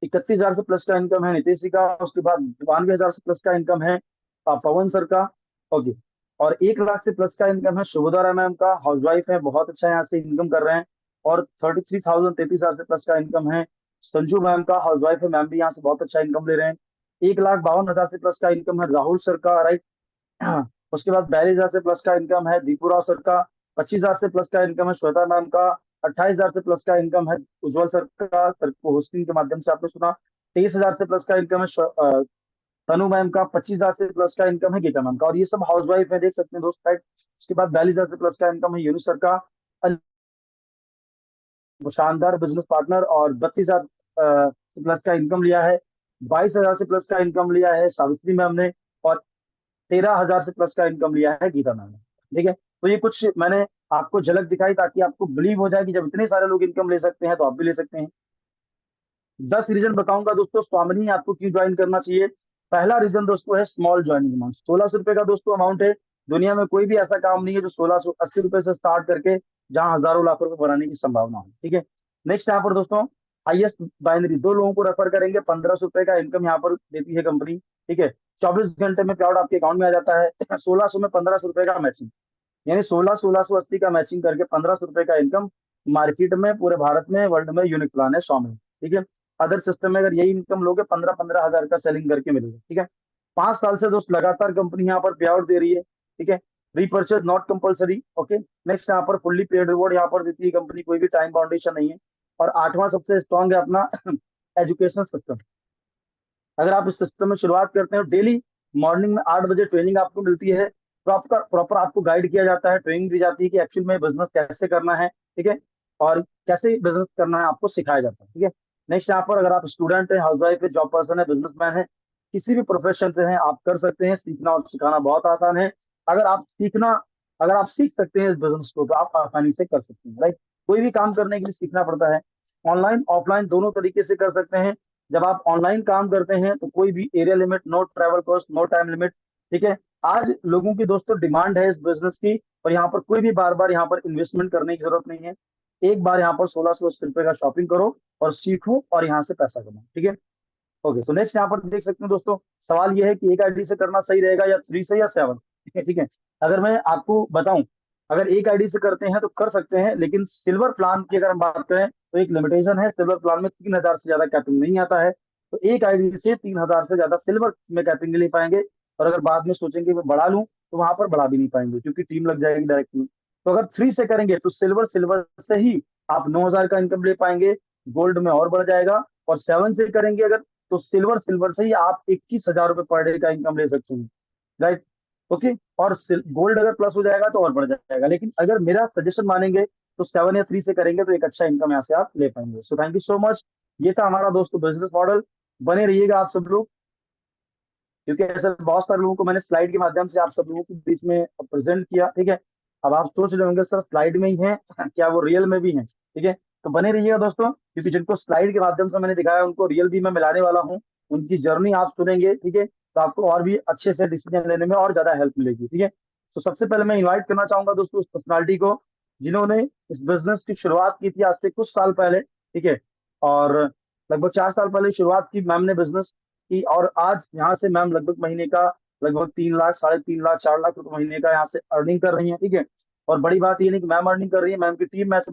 31,000 से प्लस का इनकम है नीतीश जी का। उसके बाद 92,000 से प्लस का इनकम है पवन सर का, ओके। और 1 लाख से प्लस का इनकम है शुभोधरा मैम का, हाउसवाइफ है, बहुत अच्छा यहाँ से इनकम कर रहे हैं। और 33,000 से प्लस का इनकम है संजू मैम का, हाउसवाइफ है, मैम भी यहाँ से बहुत अच्छा इनकम ले रहे हैं। 1,52,000 से प्लस का इनकम है राहुल सर का, राइट। उसके बाद 42,000 से प्लस का इनकम है दीपूराव सर का। 25,000 से प्लस का इनकम है श्वेता मैम का। 28,000 से प्लस का इनकम है उज्जवल सर का, सर को होस्टिंग के माध्यम से आपने सुना। 23,000 से प्लस का इनकम है तनु मैम का। 25,000 से प्लस का इनकम है गीता मैम का। और ये सब हाउस वाइफ है, देख सकते हैं दोस्त, राइट। उसके बाद 42,000 से प्लस का इनकम है यूनुस सर का, शानदार बिजनेस पार्टनर। और 32,000 प्लस का इनकम लिया है। 22,000 से प्लस का इनकम लिया है सावित्री मैम ने। और 13,000 से प्लस का इनकम लिया है गीता मैम ने, ठीक है। तो ये कुछ मैंने आपको झलक दिखाई ताकि आपको बिलीव हो जाए कि जब इतने सारे लोग इनकम ले सकते हैं तो आप भी ले सकते हैं। 10 रीजन बताऊंगा दोस्तों स्वामिनी आपको क्यों ज्वाइन करना चाहिए। पहला रीजन दोस्तों है स्मॉल ज्वाइनिंग अमाउंट। 1,600 रुपए का दोस्तों अमाउंट है। दुनिया में कोई भी ऐसा काम नहीं है जो 1,680 रुपए से स्टार्ट करके जहां हजारों लाखों रुपए बनाने की संभावना हो, ठीक है। नेक्स्ट यहाँ पर दोस्तों हाईएस्ट बाइनरी 2 लोगों को रेफर करेंगे। 1,500 रुपए का इनकम यहाँ पर देती है कंपनी, ठीक है। 24 घंटे में पेआउट आपके अकाउंट में आ जाता है। 1,600 में 1,500 रुपए का मैचिंग, यानी 16,80 का मैचिंग करके 1,500 रुपए का इनकम मार्केट में पूरे भारत में वर्ल्ड में यूनिक प्लान है स्वामी, ठीक है। अदर सिस्टम में अगर यही इनकम लोगे 15-15 हजार का सेलिंग करके मिलेगा, ठीक है। 5 साल से दोस्त लगातार कंपनी यहाँ पर पे आउट दे रही है, ठीक है। Repurchase not compulsory, okay. Next यहाँ पर फुल्ली पेड रिवॉर्ड यहाँ पर देती है कंपनी, कोई भी टाइम बाउंडेशन नहीं है। और 8वां सबसे स्ट्रॉन्ग है अपना एजुकेशन सिस्टम। अगर आप इस सिस्टम में शुरुआत करते हैं डेली मॉर्निंग में 8 बजे ट्रेनिंग आपको मिलती है। प्रॉपर आपको गाइड किया जाता है, ट्रेनिंग दी जाती है कि एक्चुअल में बिजनेस कैसे करना है, ठीक है। और कैसे बिजनेस करना है आपको सिखाया जाता है, ठीक है। नेक्स्ट यहाँ पर अगर आप स्टूडेंट है, हाउसवाइफ है, जॉब पर्सन है, बिजनेसमैन है, किसी भी प्रोफेशन से हैं, आप कर सकते हैं। सीखना और सिखाना बहुत आसान है। अगर आप सीखना अगर आप सीख सकते हैं इस बिजनेस को तो आप आसानी से कर सकते हैं, राइट। कोई भी काम करने के लिए सीखना पड़ता है। ऑनलाइन ऑफलाइन दोनों तरीके से कर सकते हैं। जब आप ऑनलाइन काम करते हैं तो कोई भी area limit, no travel cost, no time limit, ठीक है। आज लोगों की दोस्तों डिमांड है इस बिजनेस की, और यहाँ पर कोई भी बार बार यहाँ पर इन्वेस्टमेंट करने की जरूरत नहीं है। एक बार यहाँ पर 1680 रुपए का शॉपिंग करो और सीखो और यहाँ से पैसा कमाओ, ठीक है। ओके, तो नेक्स्ट यहाँ पर देख सकते हैं दोस्तों, सवाल ये है कि एक आईडी से करना सही रहेगा या 3 से या 7, ठीक है, ठीक है। अगर मैं आपको बताऊं, अगर एक आईडी से करते हैं तो कर सकते हैं, लेकिन सिल्वर प्लान की अगर हम बात करें तो एक लिमिटेशन है, सिल्वर प्लान में 3000 से ज्यादा कैपिंग नहीं आता है। तो एक आईडी से 3000 से ज्यादा सिल्वर में कैपिंग नहीं ले पाएंगे, और अगर बाद में सोचेंगे मैं बढ़ा लूं तो वहां पर बढ़ा भी नहीं पाएंगे, क्योंकि टीम लग जाएगी डायरेक्टली। तो अगर 3 से करेंगे तो सिल्वर सिल्वर से ही आप 9000 का इनकम ले पाएंगे, गोल्ड में और बढ़ जाएगा। और 7 से करेंगे अगर, तो सिल्वर सिल्वर से ही आप 21,000 रुपए पर डे का इनकम ले सकते हैं, राइट। ओके, और गोल्ड अगर प्लस हो जाएगा तो और बढ़ जाएगा, लेकिन अगर मेरा सजेशन मानेंगे तो 7 या 3 से करेंगे तो एक अच्छा इनकम यहाँ से आप ले पाएंगे। सो थैंक यू सो मच। ये था हमारा दोस्तों बिजनेस मॉडल। बने रहिएगा आप सब लोग, क्योंकि ऐसे बहुत सारे लोगों को मैंने स्लाइड के माध्यम से आप सब लोगों के बीच में प्रेजेंट किया, ठीक है। अब आप सोच रहे होंगे सर स्लाइड में ही है क्या वो रियल में भी है, ठीक है। तो बने रहिएगा दोस्तों, क्योंकि जिनको स्लाइड के माध्यम से मैंने दिखाया उनको रियल भी मैं मिलाने वाला हूँ। उनकी जर्नी आप सुनेंगे, ठीक है, तो आपको और भी अच्छे से डिसीजन लेने में और ज्यादा हेल्प मिलेगी, ठीक है। तो सबसे पहले मैं इन्वाइट करना चाहूंगा दोस्तों उस पर्सनालिटी को जिन्होंने इस बिजनेस की शुरुआत की थी आज से कुछ साल पहले, ठीक है। और लगभग 4 साल पहले शुरुआत की मैम ने बिजनेस की, और आज यहाँ से मैम लगभग महीने का लगभग 3 लाख, 3.5 लाख, 4 लाख रुपए महीने का यहाँ से अर्निंग कर रही है, ठीक है। और बड़ी बात ये नहीं कि मैम अर्निंग कर रही है, मैम की टीम में से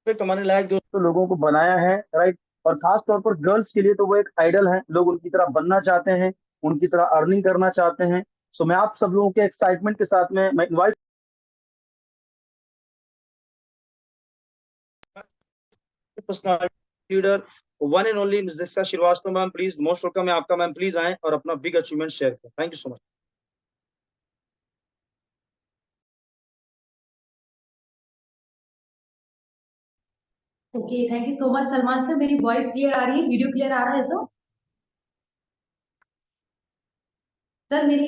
कमाने लायक दोस्तों लोगों को बनाया है, राइट। और खास तौर पर गर्ल्स के लिए तो वो एक आइडल है, लोग उनकी तरह बनना चाहते हैं, उनकी तरह अर्निंग करना चाहते हैं। सो मैं आप सब लोगों के एक्साइटमेंट के साथ में मैं invite personality leader, one and only miss Disha Shrivastava ma'am, please most welcome है आपका मैम, प्लीज आए और अपना बिग अचीवमेंट शेयर करें। Thank you so much. Okay, thank you so much Salman sir. मेरी वॉइस क्लियर आ रही है, वीडियो क्लियर आ रहा है सर? सर मेरी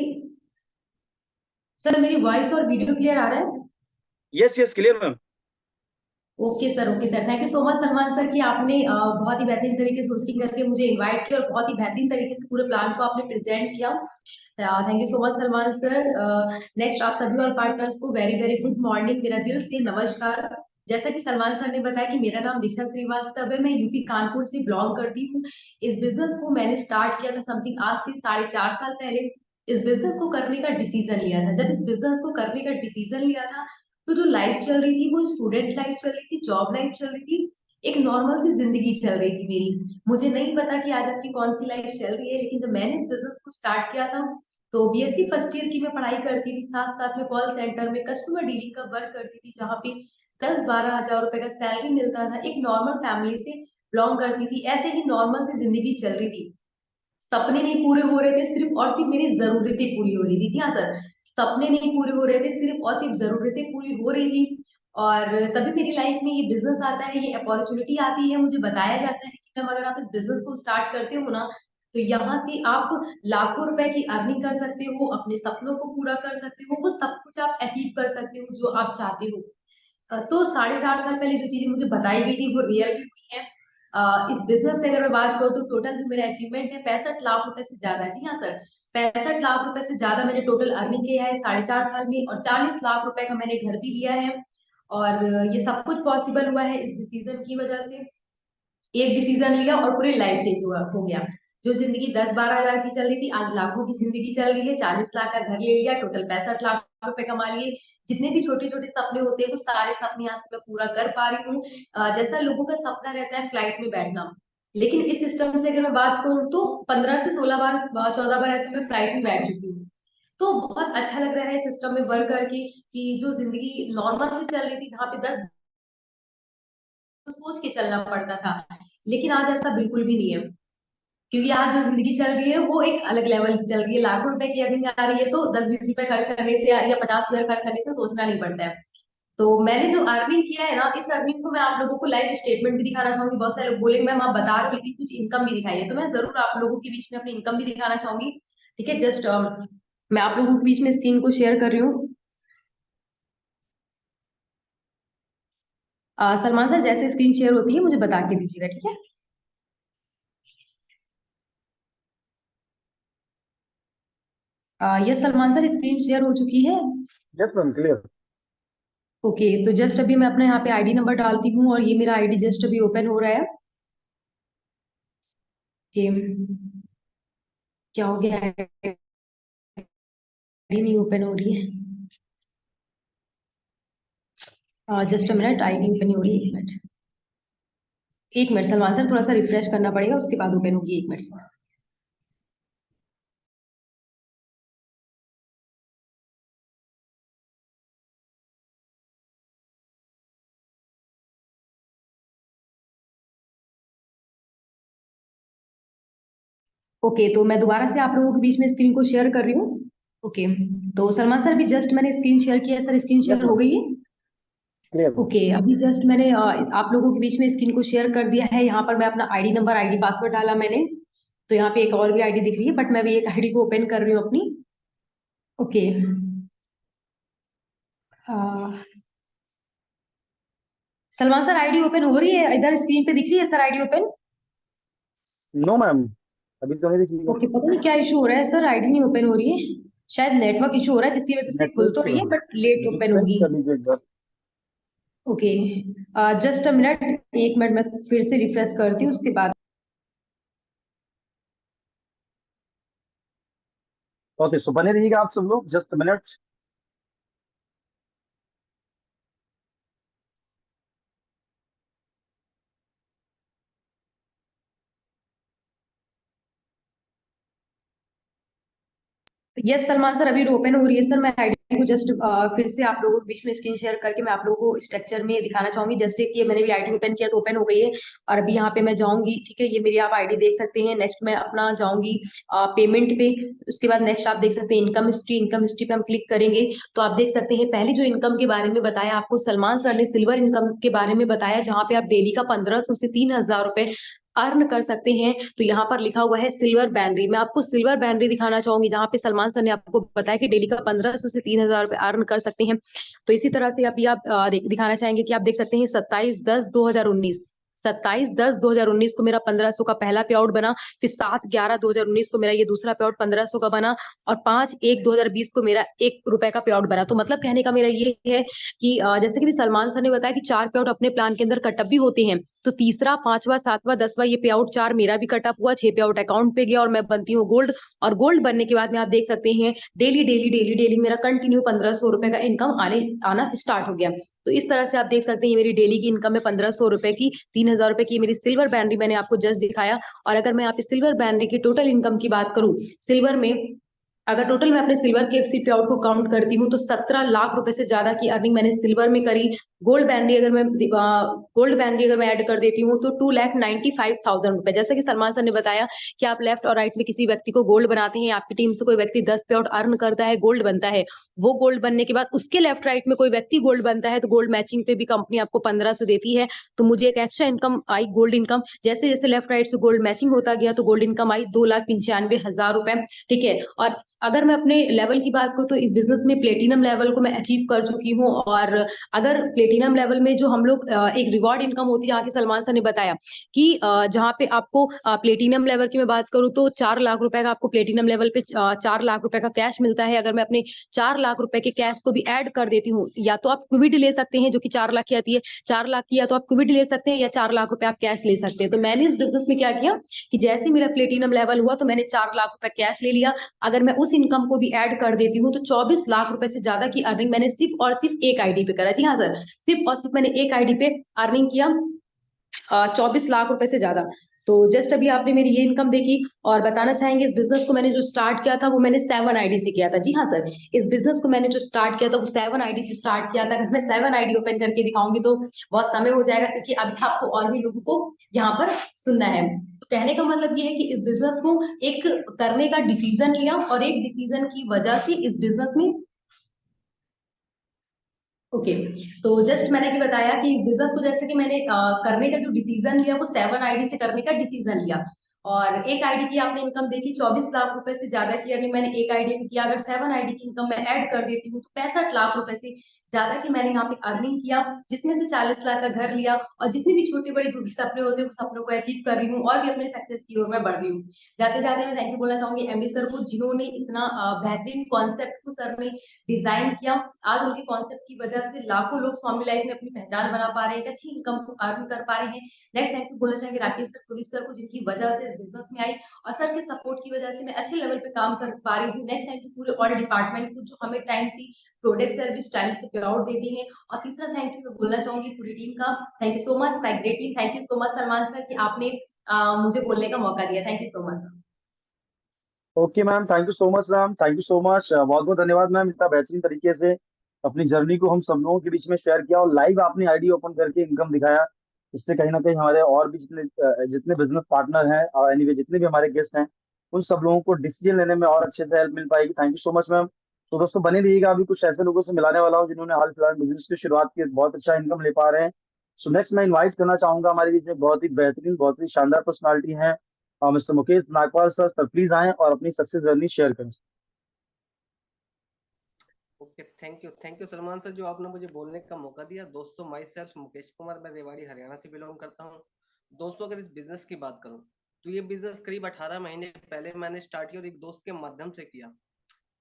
सर मेरी वॉइस और वीडियो क्लियर आ रहा है? Yes yes, clear ma'am. Okay sir, okay sir, thank you so much Salman sir कि आपने बहुत ही बेहतरीन तरीके से होस्टिंग करके मुझे इनवाइट किया और बहुत ही बेहतरीन तरीके से पूरे प्लान को आपने प्रेजेंट किया। Thank you so much Salman sir. Next आप सभी और पार्टनर्स को वेरी वेरी गुड मॉर्निंग, मेरा दिल से नमस्कार। जैसा कि सलमान सर ने बताया कि मेरा नाम दीक्षा श्रीवास्तव है, मैं यूपी कानपुर से बिलोंग करती हूँ। इस बिजनेस को मैंने स्टार्ट किया था समथिंग आज से 4.5 साल पहले। इस बिजनेस को करने का डिसीजन लिया था। जब इस बिजनेस को करने का डिसीजन लिया था तो जो लाइफ चल रही थी वो स्टूडेंट लाइफ चल रही थी, जॉब लाइफ चल रही थी, एक नॉर्मल सी जिंदगी चल रही थी मेरी। मुझे नहीं पता कि आज आपकी कौन सी लाइफ चल रही है, लेकिन जब मैंने इस बिजनेस को स्टार्ट किया था तो बीएससी फर्स्ट ईयर की मैं पढ़ाई करती थी, साथ साथ में कॉल सेंटर में कस्टमर डीलिंग का वर्क करती थी, जहाँ पे 10-12 हजार रुपए का सैलरी मिलता था, एक नॉर्मल फैमिली से बिलोंग करती थी, ऐसे ही नॉर्मल सी जिंदगी चल रही थी। सपने नहीं पूरे हो रहे थे, सिर्फ और सिर्फ मेरी जरूरतें पूरी हो रही थी। जी हाँ सर, सपने नहीं पूरे हो रहे थे, सिर्फ और सिर्फ जरूरतें पूरी हो रही थी। और तभी मेरी लाइफ में ये बिजनेस आता है, ये अपॉर्चुनिटी आती है, मुझे बताया जाता है कि मैम अगर आप इस बिजनेस को स्टार्ट करते हो ना तो यहाँ से आप लाखों रुपए की अर्निंग कर सकते हो, अपने सपनों को पूरा कर सकते हो, वो सब कुछ आप अचीव कर सकते हो जो आप चाहते हो। तो 4.5 साल पहले जो चीजें मुझे बताई गई थी वो रियल भी हुई है। इस बिजनेस से अगर मैं बात करूँ तो टोटल जो मेरा अचीवमेंट है 65 लाख रुपए से ज्यादा। जी हाँ सर, 65 लाख रुपए से ज्यादा मैंने टोटल अर्निंग किया है 4.5 साल में, और 40 लाख रुपए का मैंने घर भी लिया है। और ये सब कुछ पॉसिबल हुआ है इस डिसीजन की वजह से। एक डिसीजन लिया और पूरी लाइफ चेंज हुआ हो गया। जो जिंदगी 10-12 हजार की चल रही थी आज लाखों की जिंदगी चल रही है, 40 लाख का घर ले लिया, टोटल 65 लाख रुपए कमा लिए। जितने भी छोटे छोटे सपने होते हैं वो सारे सपने आज मैं पूरा कर पा रही हूँ। जैसा लोगों का सपना रहता है फ्लाइट में बैठना, लेकिन इस सिस्टम से अगर मैं बात करूँ तो 15 से 16 बार 14 बार ऐसे मैं फ्लाइट में बैठ चुकी हूँ। तो बहुत अच्छा लग रहा है सिस्टम में वर्क करके कि जो जिंदगी नॉर्मल से चल रही थी जहाँ पे 10 तो सोच के चलना पड़ता था, लेकिन आज ऐसा बिल्कुल भी नहीं है। क्योंकि आज जो जिंदगी चल रही है वो एक अलग लेवल की चल रही है, लाखों रुपए की अर्निंग आ रही है तो 10-20 रुपए खर्च करने से या 50 हजार खर्च करने से सोचना नहीं पड़ता है। तो मैंने जो अर्निंग किया है ना, इस अर्निंग को मैं आप लोगों को लाइव स्टेटमेंट भी दिखाना चाहूंगी। बहुत सारे लोग बोलेंगे मैम आप बता रहे हो लेकिन कुछ इनकम भी दिखाई है, तो मैं जरूर आप लोगों के बीच में अपनी इनकम भी दिखाना चाहूंगी। ठीक है, जस्ट मैं आप लोगों के बीच में स्क्रीन को शेयर कर रही हूँ। सलमान सर जैसे स्क्रीन शेयर होती है मुझे बता के दीजिएगा, ठीक है। Yes Salman sir, screen share हो चुकी है। Yes ma'am, clear. ओके, तो जस्ट अभी मैं अपना यहाँ पे आईडी नंबर डालती हूँ और ये मेरा आईडी जस्ट अभी ओपन हो रहा है। ओके, क्या हो गया, आईडी नहीं ओपन हो रही है। Just a minute, ID open हो रही है, 1 मिनट। 1 मिनट सलमान सर, थोड़ा सा रिफ्रेश करना पड़ेगा, उसके बाद ओपन होगी, 1 मिनट से। ओके, तो मैं दोबारा से आप लोगों के बीच में स्क्रीन को शेयर कर रही हूँ। ओके, तो सलमान सर, अभी जस्ट मैंने स्क्रीन शेयर किया है सर, स्क्रीन यस शेयर हो मैम, गई है। Clear ma'am. ओके, अभी जस्ट मैंने आप लोगों के बीच में स्क्रीन को शेयर कर दिया है। यहाँ पर मैं अपना आईडी नंबर, आईडी पासवर्ड डाला मैंने। तो यहाँ पे एक और भी आईडी दिख रही है, बट मैं भी एक आईडी को ओपन कर रही हूँ अपनी। Okay, Salman sir, ID open हो रही है, इधर स्क्रीन पे दिख रही है sir ID open. No ma'am, अभी तो नहीं दिखी है। ओके, पता नहीं क्या इशू हो रहा है सर, आईडी नहीं ओपन हो रही है। शायद नेटवर्क इशू हो रहा है, जिसकी वजह से खुल तो नेटवर्क रही है बट लेट ओपन रिफ्रेश होगी। कर लीजिए एक बार। Okay, just a minute, 1 minute मैं फिर से रिफ्रेश करती हूँ, उसके बाद। ओके, सो बने रहिएगा आप सब लोग, just minute. Yes Salman sir, अभी ओपन हो रही है सर। मैं आईडी को जस्ट फिर से आप लोगों के बीच में स्क्रीन शेयर करके मैं आप लोगों को स्ट्रक्चर में दिखाना चाहूंगी। जैसे कि मैंने भी आईडी ओपन किया तो ओपन हो गई है। और अभी यहाँ पे मैं जाऊंगी, ठीक है, ये मेरी आप आईडी देख सकते हैं। नेक्स्ट मैं अपना जाऊंगी पेमेंट पे। उसके बाद नेक्स्ट आप देख सकते हैं इनकम हिस्ट्री। इनकम हिस्ट्री पे हम क्लिक करेंगे तो आप देख सकते हैं पहले जो इनकम के बारे में बताया आपको सलमान सर ने, सिल्वर इनकम के बारे में बताया, जहाँ पे आप डेली का 1500 से 3000 रुपए अर्न कर सकते हैं। तो यहाँ पर लिखा हुआ है सिल्वर बैनरी। मैं आपको सिल्वर बैनरी दिखाना चाहूंगी, जहाँ पे सलमान सर ने आपको बताया कि डेली का 1500 से 3000 रुपए अर्न कर सकते हैं। तो इसी तरह से अभी आप दिखाना चाहेंगे कि आप देख सकते हैं 27/10/2019, 27/10/2019 को मेरा 1500 का पहला पे आउट बना। फिर 7/11/2019 को मेरा ये दूसरा पे आउट 1500 का बना। और 5/1/2020 को मेरा 1 रुपए का पे आउट बना। तो मतलब कहने का मेरा ये है कि जैसे कि भी सलमान सर ने बताया कि 4 पे आउट अपने प्लान के अंदर कटअप भी होते हैं। तो तीसरा, पांचवा, सातवां, 10वां ये पे आउट 4 मेरा भी कटअप हुआ, 6 पे आउट अकाउंट पे गया और मैं बनती हूँ गोल्ड। और गोल्ड बनने के बाद में आप देख सकते हैं डेली डेली डेली डेली मेरा कंटिन्यू 1500 रुपए का इनकम आना स्टार्ट हो गया। तो इस तरह से आप देख सकते हैं मेरी डेली की इनकम है 1500 रुपए की, 3000 रुपए की मेरी सिल्वर बैनरी मैंने आपको जस्ट दिखाया। और अगर मैं यहाँ पे सिल्वर बैनरी की टोटल इनकम की बात करूं, सिल्वर में अगर टोटल मैं अपने सिल्वर के एफसी पे आउट को काउंट करती हूँ तो 17 लाख रुपए से ज्यादा की अर्निंग मैंने सिल्वर में करी। गोल्ड बैंडी अगर मैं ऐड कर देती हूँ तो 2,95,000 रुपए। जैसे कि सलमान सर ने बताया कि आप लेफ्ट और राइट में किसी व्यक्ति को गोल्ड बनाते हैं, आपकी टीम से कोई व्यक्ति 10 पे आउट अर्न करता है, गोल्ड बनता है। वो गोल्ड बनने के बाद उसके लेफ्ट राइट में कोई व्यक्ति गोल्ड बनता है तो गोल्ड मैचिंग पे भी कंपनी आपको 1500 देती है। तो मुझे एक एक्स्ट्रा इनकम आई, गोल्ड इनकम। जैसे जैसे लेफ्ट राइट से गोल्ड मैचिंग होता गया तो गोल्ड इनकम आई 2,95,000 रुपए। ठीक है, और अगर मैं अपने लेवल की बात करूँ तो इस बिजनेस में प्लेटिनम लेवल को मैं अचीव कर चुकी हूँ। और अगर प्लेटिनम लेवल में जो हम लोग एक रिवॉर्ड इनकम होती है, आगे सलमान सर ने बताया कि जहाँ पे आपको प्लेटिनम लेवल की मैं बात करूँ तो 4 लाख रुपए का आपको प्लेटिनम लेवल पे 4 लाख रुपए का कैश मिलता है। अगर मैं अपने 4 लाख रुपए के कैश को भी ऐड कर देती हूँ, या तो आप क्विड ले सकते हैं जो कि 4 लाख की आती है, 4 लाख की, या तो आप क्विड ले सकते हैं या 4 लाख रुपए आप कैश ले सकते हैं। तो मैंने इस बिजनेस में क्या किया कि जैसे मेरा प्लेटिनम लेवल हुआ तो मैंने 4 लाख रुपए कैश ले लिया। अगर मैं उस इनकम को भी ऐड कर देती हूँ तो 24 लाख रुपए से ज्यादा की अर्निंग मैंने सिर्फ और सिर्फ एक आईडी पे करा। जी हाँ सर, सिर्फ और सिर्फ मैंने एक आईडी पे अर्निंग किया 24 लाख रुपए से ज्यादा। तो जस्ट अभी आपने मेरी ये इनकम देखी। और बताना चाहेंगे इस बिजनेस को मैंने जो स्टार्ट किया था वो मैंने 7 आईडी से किया था। जी हाँ सर, इस बिजनेस को मैंने जो स्टार्ट किया था वो 7 आईडी से स्टार्ट किया था। अगर मैं 7 आईडी ओपन करके दिखाऊंगी तो बहुत समय हो जाएगा, क्योंकि अभी आपको और भी लोगों को यहाँ पर सुनना है। तो कहने का मतलब ये है कि इस बिजनेस को एक करने का डिसीजन लिया और एक डिसीजन की वजह से इस बिजनेस में ओके तो जस्ट मैंने भी बताया कि इस बिजनेस को जैसे कि मैंने करने का जो डिसीजन लिया वो 7 आईडी से करने का डिसीजन लिया। और एक आईडी की आपने इनकम देखी 24 लाख रुपए से ज्यादा की अर्निंग मैंने एक आईडी में किया। अगर 7 आईडी की इनकम मैं ऐड कर देती हूँ तो 65 लाख रुपए से ज्यादा कि मैंने यहाँ पे अर्निंग किया, जिसमें से 40 लाख का घर लिया, और जितने भी छोटे बड़े जो भी सपने होते हैं वो सपनों को अचीव कर रही हूँ और भी अपने सक्सेस की ओर मैं बढ़ रही हूँ। जाते जाते मैं थैंक यू बोलना चाहूंगी एमडी सर को, जिन्होंने इतना बेहतरीन कॉन्सेप्ट को सर ने डिजाइन किया। आज उनके कॉन्सेप्ट की वजह से लाखों लोग स्वामी लाइफ में अपनी पहचान बना पा रहे हैं, एक अच्छी इनकम को अर्न कर पा रहे हैं। नेक्स्ट थैंक यू बोलना चाहेंगे राकेश सर, कुलदीप सर को, जिनकी वजह से बिजनेस में आई और सर के सपोर्ट की वजह से मैं अच्छे लेवल पे काम कर पा रही हूँ। नेक्स्ट थैंक यू पूरे ऑल डिपार्टमेंट को, जो हमें टाइम से प्रोडक्ट सर्विस टाइम से पे आउट देती है। और तीसरा थैंक यू मैं बोलना चाहूंगी पूरी टीम का, thank you so much my great team, thank you so much Salman sir कि आपने मुझे बोलने का मौका दिया, thank you so much. Okay ma'am, thank you so much ma'am, thank you so much, बहुत बहुत धन्यवाद मैम, इतना बेहतरीन तरीके से अपनी जर्नी को हम सब लोगों के बीच में शेयर किया और लाइव आपने आईडी ओपन करके इनकम दिखाया। इससे कहीं ना कहीं हमारे और भी जितने बिजनेस पार्टनर हैं और एनीवे जितने भी हमारे गेस्ट हैं, उन सब लोगों को डिसीजन लेने में और अच्छे से हेल्प मिल पाएगी। Thank you so much ma'am. तो दोस्तों बने रहिएगा, अभी कुछ ऐसे लोगों से मिलाने वाला हूँ जिन्होंने हाल फिलहाल बिजनेस की शुरुआत की, बहुत अच्छा इनकम ले पा रहे हैं। सो नेक्स्ट मैं इनवाइट करना चाहूंगा हमारे बीच में बहुत ही बेहतरीन, बहुत ही शानदार पर्सनालिटी है, mister Mukesh Nagpal sir. Sir please आएं और अपनी सक्सेस जर्नी शेयर करें। Okay, thank you Salman sir, जो आपने मुझे बोलने का मौका दिया। दोस्तों, माई सेल्फ मुकेश कुमार, मैं रेवाड़ी हरियाणा से बिलोंग करता हूँ। दोस्तों, अगर इस बिजनेस की बात करूँ तो ये बिजनेस करीब 18 महीने पहले मैंने स्टार्ट किया और एक दोस्त के माध्यम से किया।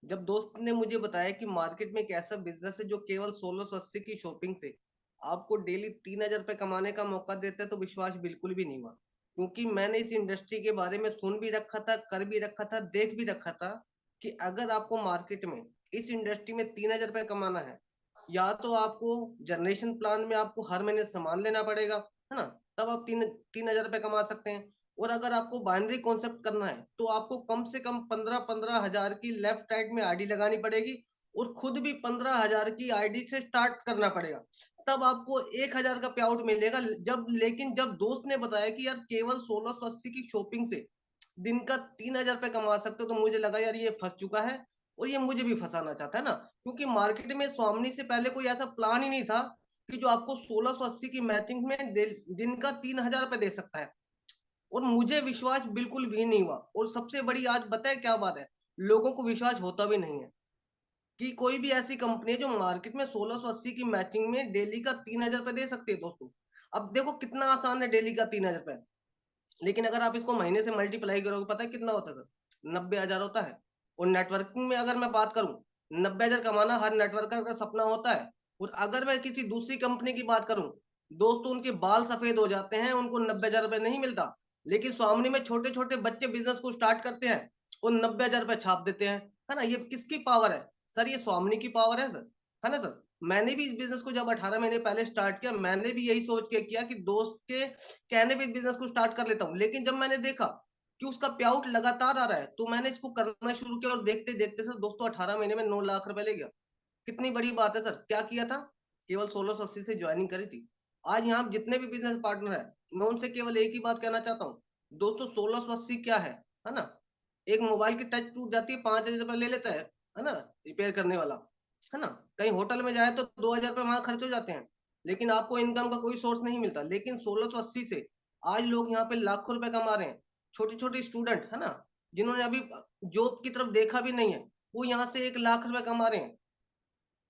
जब दोस्त ने मुझे बताया कि मार्केट में एक ऐसा बिजनेस है जो केवल 1680 की शॉपिंग से आपको डेली 3000 रुपए कमाने का मौका देता है, तो विश्वास बिल्कुल भी नहीं हुआ। क्योंकि मैंने इस इंडस्ट्री के बारे में सुन भी रखा था, कर भी रखा था, देख भी रखा था कि अगर आपको मार्केट में इस इंडस्ट्री में 3000 रुपए कमाना है, या तो आपको जनरेशन प्लान में आपको हर महीने सामान लेना पड़ेगा, है ना, तब आप 3000 रुपए कमा सकते हैं। और अगर आपको बाइनरी कॉन्सेप्ट करना है तो आपको कम से कम 15,000 की लेफ्ट राइट में आईडी लगानी पड़ेगी और खुद भी 15,000 की आईडी से स्टार्ट करना पड़ेगा, तब आपको 1000 का पे आउट मिलेगा। लेकिन जब दोस्त ने बताया कि यार केवल 1680 की शॉपिंग से दिन का 3000 रुपए कमा सकते हो, तो मुझे लगा यार ये फंस चुका है और ये मुझे भी फंसाना चाहता है ना। क्योंकि मार्केट में स्वामी से पहले कोई ऐसा प्लान ही नहीं था कि जो आपको 1680 की मैचिंग में दिन का 3000 रुपए दे सकता है। और मुझे विश्वास बिल्कुल भी नहीं हुआ। और सबसे बड़ी आज बताए क्या बात है, लोगों को विश्वास होता भी नहीं है कि कोई भी ऐसी कंपनी है जो मार्केट में 1680 की मैचिंग में डेली का 3000 रुपए दे सकती है। दोस्तों, अब देखो कितना आसान है डेली का 3000 रुपए, लेकिन अगर आप इसको महीने से मल्टीप्लाई करोगे, पता है कितना होता है सर? 90,000 होता है। और नेटवर्किंग में अगर मैं बात करूं, 90,000 कमाना हर नेटवर्कर का सपना होता है। और अगर मैं किसी दूसरी कंपनी की बात करूं, दोस्तों उनके बाल सफेद हो जाते हैं, उनको 90,000 रुपए नहीं मिलता। लेकिन स्वामी में छोटे छोटे बच्चे बिजनेस को स्टार्ट करते हैं और 90,000 रुपए छाप देते हैं, है ना। ये किसकी पावर है सर? ये स्वामी की पावर है सर, है ना सर। मैंने भी इस बिजनेस को जब 18 महीने पहले स्टार्ट किया, मैंने भी यही सोच के किया कि दोस्त के कहने पे बिजनेस को स्टार्ट कर लेता हूँ। लेकिन जब मैंने देखा कि उसका पे आउट लगातार आ रहा है, तो मैंने इसको करना शुरू किया और देखते देखते सर दोस्तों 18 महीने में 9 लाख रुपए ले गया। कितनी बड़ी बात है सर। क्या किया था? केवल 1680 से ज्वाइनिंग करी थी। आज यहाँ जितने भी बिजनेस पार्टनर है, मैं उनसे केवल एक ही बात कहना चाहता हूँ, दोस्तों 1680 क्या है ना। एक मोबाइल की टच टूट जाती है, 5,000 रुपए ले लेता है ना, रिपेयर करने वाला, है ना। कहीं होटल में जाए तो 2,000 रुपए वहां खर्च हो जाते हैं, लेकिन आपको इनकम का कोई सोर्स नहीं मिलता। लेकिन 1680 से आज लोग यहाँ पे लाखों रुपए कमा रहे हैं। छोटे छोटे स्टूडेंट, है ना, जिन्होंने अभी जॉब की तरफ देखा भी नहीं है, वो यहाँ से 1 लाख रुपए कमा रहे हैं।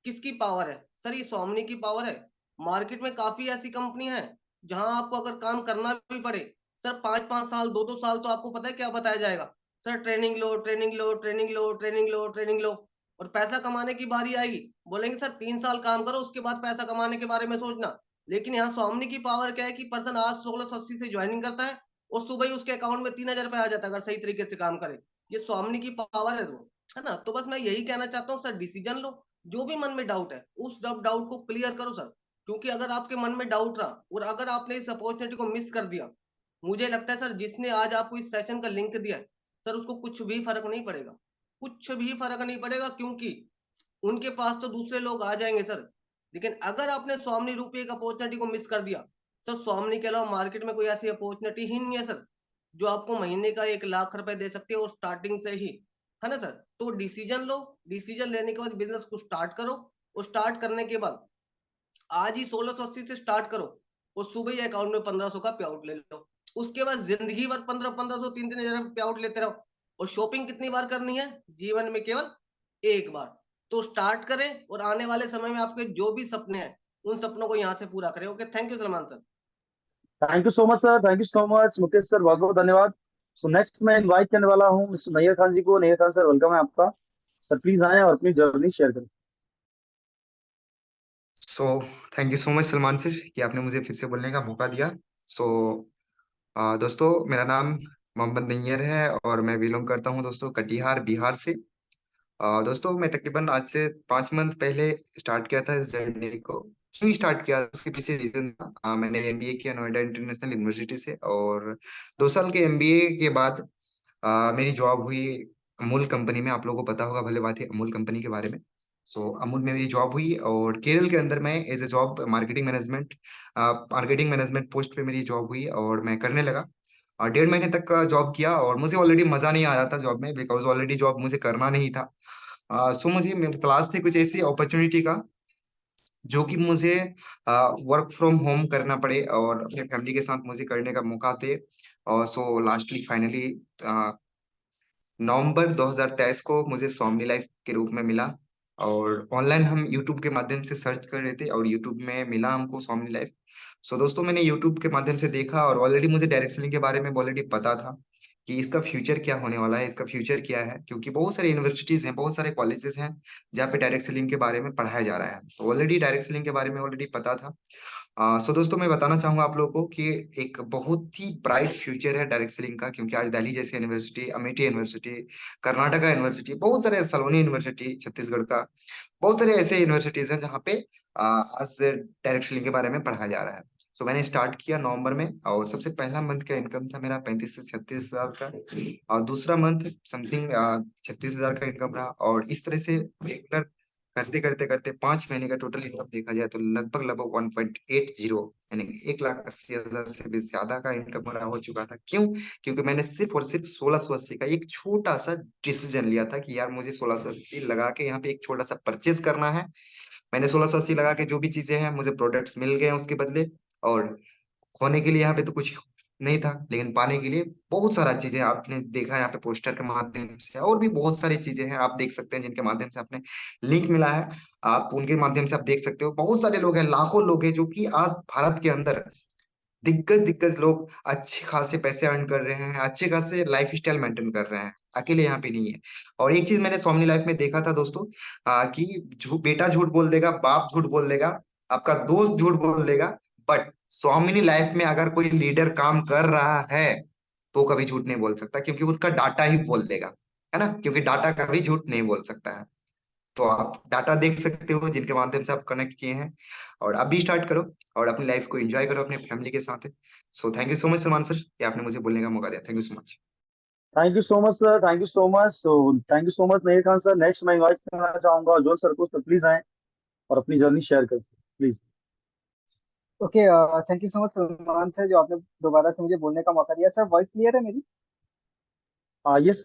किसकी पावर है सर? ये स्वामी की पावर है। मार्केट में काफी ऐसी कंपनी है जहां आपको अगर काम करना भी पड़े सर, 5-5 साल, 2-2 साल, तो आपको पता है क्या बताया जाएगा? सर ट्रेनिंग लो, ट्रेनिंग लो, ट्रेनिंग लो, ट्रेनिंग लो, ट्रेनिंग लो। और पैसा कमाने की बारी आएगी, बोलेंगे सर 3 साल काम करो, उसके बाद पैसा कमाने के बारे में सोचना। लेकिन यहाँ स्वामी की पावर क्या है कि पर्सन आज 1680 से ज्वाइनिंग करता है और सुबह ही उसके अकाउंट में 3,000 रुपए आ जाता है, अगर सही तरीके से काम करे। ये स्वामी की पावर है, तो है ना। तो बस मैं यही कहना चाहता हूँ सर, डिसीजन लो। जो भी मन में डाउट है, उस डाउट को क्लियर करो सर। क्योंकि अगर आपके मन में डाउट रहा और अगर आपने इस अपॉर्चुनिटी को मिस कर दिया, मुझे लगता है सर जिसने आज आपको इस सेशन का लिंक दिया है सर, उसको कुछ भी फर्क नहीं पड़ेगा, कुछ भी फर्क नहीं पड़ेगा। क्योंकि उनके पास तो दूसरे लोग आ जाएंगे सर। लेकिन अगर आपने स्वामी रूपी एक अपॉर्चुनिटी को मिस कर दिया सर, स्वामी के अलावा मार्केट में कोई ऐसी अपॉर्चुनिटी ही नहीं है सर, जो आपको महीने का 1 लाख रुपए दे सकते हो, और स्टार्टिंग से ही, है ना सर। तो डिसीजन लो, डिसीजन लेने के बाद बिजनेस को स्टार्ट करो, और स्टार्ट करने के बाद आज ही 1680 से स्टार्ट करो और सुबह ही अकाउंट में 1500 का पे आउट ले लो। उसके बाद जिंदगी भर 1500 3-3 हजार पे आउट लेते रहो। और शॉपिंग कितनी बार करनी है? जीवन में केवल एक बार। तो स्टार्ट करें और आने वाले समय में आपके जो भी सपने हैं उन सपनों को यहाँ से पूरा करें। Okay, thank you Salman sir. Thank you so much sir, thank you so much Mukesh sir, बहुत बहुत धन्यवाद। सो नेक्स्ट मैं इनवाइट करने वाला हूँ मिस्टर नैयर खान जी को। नैयर खान सर, वेलकम है आपका। सर प्लीज आए और अपनी जर्नी शेयर करें। सो thank you so much Salman sir कि आपने मुझे फिर से बोलने का मौका दिया। सो दोस्तों, मेरा नाम मोहम्मद नैयर है और मैं बिलोंग करता हूँ दोस्तों कटिहार बिहार से। दोस्तों, मैं तकरीबन आज से 5 मंथ पहले स्टार्ट किया था इस जर्नी को। क्यों स्टार्ट किया उसके पीछे रीजन था। मैंने एमबीए किया नोएडा इंटरनेशनल यूनिवर्सिटी से, और 2 साल के एमबीए के बाद मेरी जॉब हुई अमूल कंपनी में। आप लोगों को पता होगा भले बात है अमूल कंपनी के बारे में। सो अमूल में मेरी जॉब हुई, और केरल के अंदर मैं as a job marketing management post पे मेरी जॉब हुई और मैं करने लगा। और 1.5 महीने तक का जॉब किया, और मुझे ऑलरेडी मजा नहीं आ रहा था जॉब में, बिकॉज ऑलरेडी जॉब मुझे करना नहीं था। सो मुझे तलाश थी कुछ ऐसी अपॉर्चुनिटी का जो कि मुझे वर्क फ्रॉम होम करना पड़े और अपने फैमिली के साथ मुझे करने का मौका दे। और सो लास्टली फाइनली नवंबर 2023 को मुझे सोमनी लाइफ के रूप में मिला। और ऑनलाइन हम यूट्यूब के माध्यम से सर्च कर रहे थे और यूट्यूब में मिला हमको सोमनी लाइफ। सो दोस्तों, मैंने यूट्यूब के माध्यम से देखा, और ऑलरेडी मुझे डायरेक्ट सेलिंग के बारे में ऑलरेडी पता था कि इसका फ्यूचर क्या होने वाला है, इसका फ्यूचर क्या है, क्योंकि बहुत सारे यूनिवर्सिटीज हैं, बहुत सारे कॉलेजेस हैं जहाँ पे डायरेक्ट सेलिंग के बारे में पढ़ाया जा रहा है। तो ऑलरेडी डायरेक्ट सेलिंग के बारे में ऑलरेडी पता था। सो दोस्तों, मैं बताना चाहूंगा आप लोगों को कि एक बहुत ही ब्राइट फ्यूचर है डायरेक्ट सेलिंग का, क्योंकि आज दिल्ली जैसी university, Amethi university, Karnataka university, बहुत सारे सलोनी यूनिवर्सिटी छत्तीसगढ़ का, बहुत सारे ऐसे यूनिवर्सिटीज हैं जहाँ पे आज डायरेक्ट सेलिंग के बारे में पढ़ाया जा रहा है। सो मैंने स्टार्ट किया नवंबर में, और सबसे पहला मंथ का इनकम था मेरा 35 से 36 हजार का, और दूसरा मंथ समथिंग 36 हजार का इनकम रहा। और इस तरह से रेगुलर करते करते करते 5 महीने का टोटल इनकम देखा जाए तो लगभग लगभग 1.80, यानी 1,80,000 से भी ज्यादा का इनकम मेरा हो चुका था। क्यों? क्योंकि मैंने सिर्फ और सिर्फ 1680 का एक छोटा सा डिसीजन लिया था कि यार मुझे 1680 लगा के यहाँ पे एक छोटा सा परचेज करना है। मैंने 1680 लगा के जो भी चीजें हैं मुझे प्रोडक्ट्स मिल गए हैं उसके बदले, और खोने के लिए यहाँ पे तो कुछ नहीं था, लेकिन पाने के लिए बहुत सारा चीजें आपने देखा है यहाँ पे पोस्टर के माध्यम से, और भी बहुत सारी चीजें हैं आप देख सकते हैं जिनके माध्यम से आपने लिंक मिला है। आप उनके माध्यम से आप देख सकते हो, बहुत सारे लोग हैं, लाखों लोग हैं जो कि आज भारत के अंदर दिग्गज दिग्गज लोग अच्छे खासे पैसे अर्न कर रहे हैं, अच्छे खासे लाइफ स्टाइल मेंटेन कर रहे हैं, अकेले यहाँ पे नहीं है। और एक चीज मैंने सोमनी लाइफ में देखा था दोस्तों, कि बेटा झूठ बोल देगा, बाप झूठ बोल देगा, आपका दोस्त झूठ बोल देगा, बट सोमनी लाइफ में अगर कोई लीडर काम कर रहा है तो कभी झूठ नहीं बोल सकता, क्योंकि उनका डाटा ही बोल देगा, है ना, क्योंकि डाटा कभी झूठ नहीं बोल सकता है। तो आप डाटा देख सकते हो जिनके माध्यम से आप कनेक्ट किए हैं, और आप भी स्टार्ट करो और अपनी लाइफ को एंजॉय करो अपने फैमिली के साथ। So thank you so much Salman sir कि आपने मुझे बोलने का मौका दिया। Thank you so much. Thank you so much sir, thank you so much. So thank you so much Nayyar Khan sir. Next मैं इनवाइट करना चाहूंगा जो सर को। सर प्लीज आए और अपनी जर्नी शेयर करें please. Okay, thank you so much Salman sir, जो आपने दोबारा से मुझे बोलने का मौका दिया। सर वॉइस क्लियर है मेरी? Yes.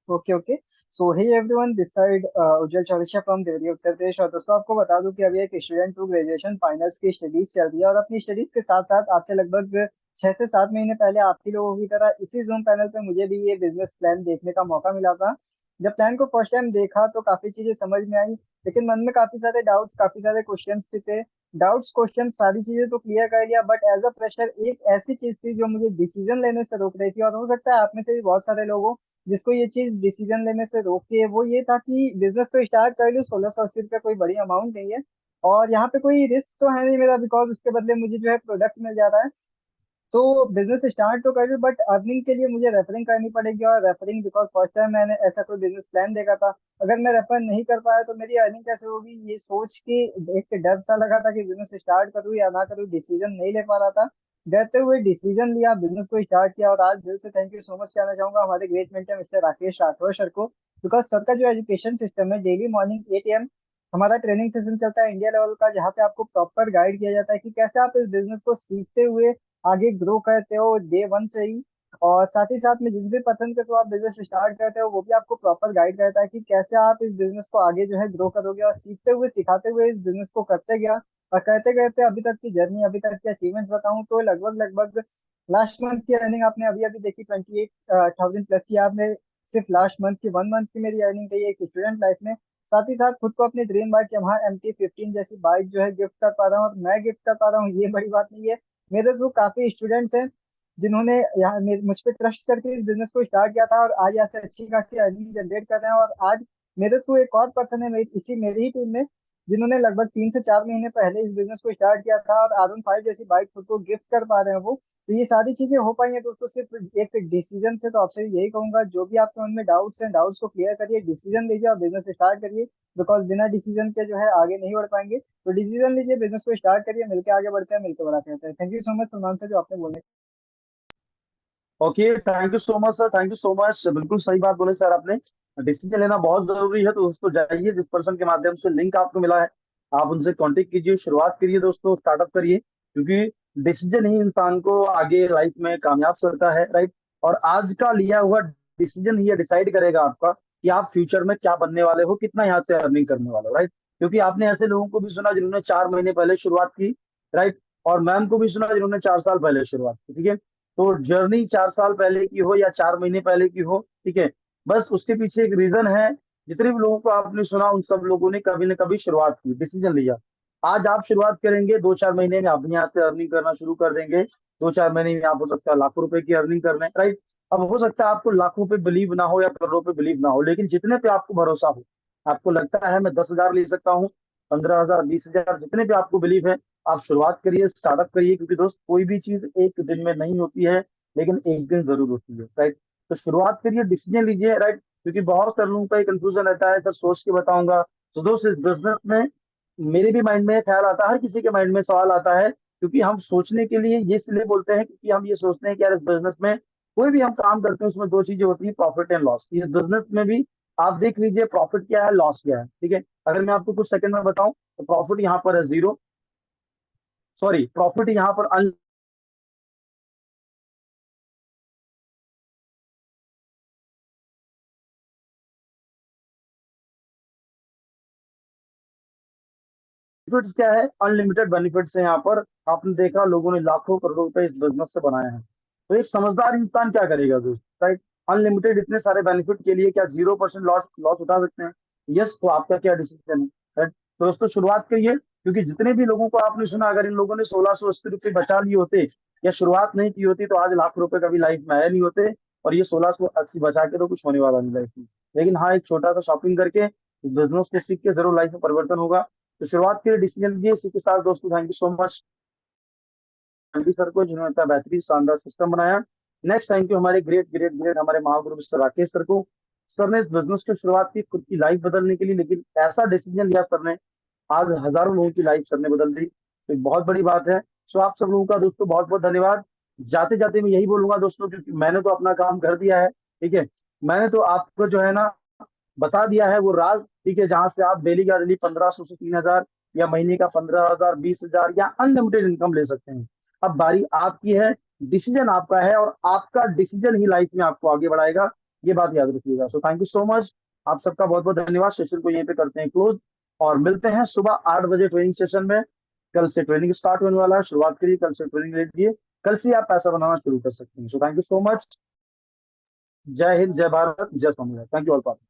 Okay okay. So hey everyone, this side Ujjwal Chaurasia from Deoria Uttar Pradesh. और दोस्तों आपको बता दूं कि अभी एक स्टूडेंट टू ग्रेजुएशन फाइनल्स की स्टडीज चल रही है, और अपनी स्टडीज के साथ साथ आपसे लगभग 6 से 7 महीने पहले आपकी लोगों की तरह इसी जूम पैनल पे मुझे भी ये बिजनेस प्लान देखने का मौका मिला था। जब प्लान को फर्स्ट टाइम देखा तो काफी चीजें समझ में आई, लेकिन मन में काफी सारे डाउट्स, काफी सारे क्वेश्चंस भी थे। डाउट्स क्वेश्चन सारी चीजें तो क्लियर कर लिया, बट एज अ प्रेशर एक ऐसी चीज थी जो मुझे डिसीजन लेने से रोक रही थी। और हो सकता है आप में से भी बहुत सारे लोग हों जिसको ये चीज डिसीजन लेने से रोके। वो ये था कि बिजनेस तो स्टार्ट कर लूँ, 1680 रुपया कोई बड़ी अमाउंट नहीं है, और यहाँ पे कोई रिस्क तो है नहीं मेरा, बिकॉज उसके बदले मुझे जो है प्रोडक्ट मिल जा रहा है। तो बिजनेस स्टार्ट तो कर लूँ, बट अर्निंग के लिए मुझे रेफरिंग करनी पड़ेगी। और रेफरिंग, बिकॉज फर्स्ट टाइम मैंने ऐसा कोई बिजनेस प्लान देखा था, अगर मैं रेफर नहीं कर पाया तो मेरी अर्निंग कैसे होगी, ये सोच के एक डर सा लगा था कि बिजनेस स्टार्ट करूँ या ना करूँ, डिसीजन नहीं ले पा रहा था। डरते हुए डिसीजन लिया, बिजनेस को स्टार्ट किया। और आज दिल से थैंक यू सो मच कहना चाहूंगा हमारे great mentor mister Rakesh Rathore sir को, बिकॉज सर का जो एजुकेशन सिस्टम है, डेली मॉर्निंग 8 AM हमारा ट्रेनिंग सेशन चलता है इंडिया लेवल का, जहाँ पे आपको प्रॉपर गाइड किया जाता है कि कैसे आप इस बिजनेस को सीखते हुए आगे ग्रो करते हो डे वन से ही। और साथ ही साथ में जिस भी पर्सन के थ्रू आप बिजनेस स्टार्ट करते हो वो भी आपको प्रॉपर गाइड करता है कि कैसे आप इस बिजनेस को आगे जो है ग्रो करोगे। और सीखते हुए सिखाते हुए इस बिजनेस को करते गया, और कहते कहते अभी तक की जर्नी, अभी तक के अचीवमेंट्स बताऊं तो लगभग लगभग लास्ट मंथ की अर्निंग आपने अभी अभी देखी, 28,000 प्लस की आपने सिर्फ लास्ट मंथ की 1 मंथ की मेरी अर्निंग रही है एक स्टूडेंट लाइफ में। साथ ही साथ खुद को अपनी ड्रीम बाइक Yamaha MT-15 जैसी बाइक जो है गिफ्ट कर पा रहा हूँ, और मैं गिफ्ट कर पा रहा हूँ, ये बड़ी बात नहीं है। मेरे तो काफी स्टूडेंट्स हैं जिन्होंने यहाँ मुझ पर ट्रस्ट करके इस बिजनेस को स्टार्ट किया था, और आज ऐसे अच्छी खासी अर्निंग जनरेट कर रहे हैं। और आज मेरे थ्रू एक और पर्सन है मेरी ही टीम में, जिन्होंने लगभग 3 से 4 महीने पहले इस बिजनेस को स्टार्ट किया था, और R15 जैसी बाइक खुद को गिफ्ट कर पा रहे हैं वो। तो ये सारी चीजें हो पाई हैं दोस्तों सिर्फ एक डिसीजन से। तो आपसे यही कहूंगा, जो भी आपके मन में डाउट्स हैं, डाउट्स को क्लियर करिए, डिसीजन लीजिए और बिजनेस स्टार्ट करिए। बिकॉज बिना डिसीजन के जो है आगे नहीं बढ़ पाएंगे। तो डिसीजन लीजिए, बिजनेस को स्टार्ट करिए, मिलकर आगे बढ़ते हैं, मिलकर बड़ा करते हैं। Thank you so much Salman sir, जो आपने बोलने। Okay, thank you so much sir, thank you so much. बिल्कुल सही बात बोले सर आपने। डिसीजन लेना बहुत जरूरी है, तो दोस्तों जाइए, जिस पर्सन के माध्यम से लिंक आपको मिला है आप उनसे कांटेक्ट कीजिए, शुरुआत करिए दोस्तों, स्टार्टअप करिए, क्योंकि डिसीजन ही इंसान को आगे लाइफ में कामयाब करता है, राइट। और आज का लिया हुआ डिसीजन ही डिसाइड करेगा आपका कि आप फ्यूचर में क्या बनने वाले हो, कितना यहाँ से अर्निंग करने वाले हो, राइट। क्योंकि आपने ऐसे लोगों को भी सुना जिन्होंने 4 महीने पहले शुरुआत की, राइट। और मैम को भी सुना जिन्होंने 4 साल पहले शुरुआत की, ठीक है। तो जर्नी 4 साल पहले की हो या 4 महीने पहले की हो, ठीक है, बस उसके पीछे एक रीजन है। जितने भी लोगों को आपने सुना उन सब लोगों ने कभी न कभी शुरुआत की, डिसीजन लिया। आज आप शुरुआत करेंगे, 2-4 महीने में आप यहाँ से अर्निंग करना शुरू कर देंगे। 2-4 महीने में आप हो सकता है लाखों रुपए की अर्निंग कर रहे हैं, राइट। अब हो सकता है आपको लाखों पे बिलीव ना हो या करोड़ों पे बिलीव ना हो, लेकिन जितने पे आपको भरोसा हो, आपको लगता है मैं 10,000 ले सकता हूँ, 15,000, 20,000, जितने पे आपको बिलीव है, आप शुरुआत करिए, स्टार्टअप करिए। क्योंकि दोस्त कोई भी चीज एक दिन में नहीं होती है, लेकिन एक दिन जरूर होती है, राइट। तो शुरुआत करिए, डिसीजन लीजिए, राइट। क्योंकि बहुत सारे लोगों का एक कंफ्यूजन रहता है, सर सोच के बताऊंगा। तो दोस्त इस बिजनेस में मेरे भी माइंड में ख्याल आता है, हर किसी के माइंड में सवाल आता है, क्योंकि हम सोचने के लिए ये इसलिए बोलते हैं क्योंकि हम ये सोचते हैं कि यार इस बिजनेस में कोई भी हम काम करते हैं उसमें दो चीजें होती है, प्रॉफिट एंड लॉस। इस बिजनेस में भी आप देख लीजिए प्रॉफिट क्या है, लॉस क्या है, ठीक है। अगर मैं आपको कुछ सेकंड में बताऊं तो प्रॉफिट यहाँ पर है 0, सॉरी, प्रॉफिट यहाँ पर बेनिफिट्स क्या है, अनलिमिटेड बेनिफिट्स है यहाँ पर। आपने देखा लोगों ने लाखों करोड़ों रुपए इस बिजनेस से बनाए हैं। तो एक समझदार इंसान क्या करेगा दोस्त, राइट। अनलिमिटेड इतने सारे बेनिफिट के लिए क्या 0% लॉस लॉस उठा सकते हैं? यस। तो आपका क्या डिसीजन है, राइट। तो दोस्तों शुरुआत करिए, क्योंकि जितने भी लोगों को आपने सुना, अगर इन लोगों ने 1680 रुपये बचा लिए होते या शुरुआत नहीं की होती, तो आज लाख रुपए कभी लाइफ में आए नहीं होते। और ये 1680 बचा के तो कुछ होने वाला नहीं लाइफ में। लेकिन हाँ, एक छोटा सा शॉपिंग करके बिजनेस को सीख के जरूर लाइफ में परिवर्तन होगा। तो शुरुआत के लिए डिसीजन लीजिए। इसी के साथ दोस्तों thank you so much MD sir को, जिन्होंने इतना बेहतरीन शानदार सिस्टम बनाया। नेक्स्ट थैंक यू हमारे ग्रेट ग्रेट ग्रेट हमारे महागुरु मिस्टर राकेश सर को। सर ने इस बिजनेस की शुरुआत की खुद की लाइफ बदलने के लिए, लेकिन ऐसा डिसीजन लिया सर ने, आज हजारों लोगों की लाइफ सर ने बदल दी। तो एक बहुत बड़ी बात है। सो आप सब लोगों का दोस्तों बहुत बहुत धन्यवाद। जाते जाते मैं यही बोलूंगा दोस्तों, क्योंकि मैंने तो अपना काम कर दिया है, ठीक है। मैंने तो आपको जो है ना बता दिया है वो राज, ठीक है, जहां से आप डेली का डेली 1500 से 3,000 या महीने का 15,000, 20,000 या अनलिमिटेड इनकम ले सकते हैं। अब बारी आपकी है, डिसीजन आपका है, और आपका डिसीजन ही लाइफ में आपको आगे बढ़ाएगा, ये बात याद रखिएगा। सो थैंक यू सो मच, आप सबका बहुत बहुत धन्यवाद। सेशन को यहीं पे करते हैं क्लोज, और मिलते हैं सुबह 8 बजे ट्रेनिंग सेशन में। कल से ट्रेनिंग स्टार्ट होने वाला है, शुरुआत करिए, कल से ट्रेनिंग लीजिए, कल से आप पैसा बनाना शुरू कर सकते हैं। सो थैंक यू सो मच। जय हिंद, जय भारत, जय स्वामी। Thank you all.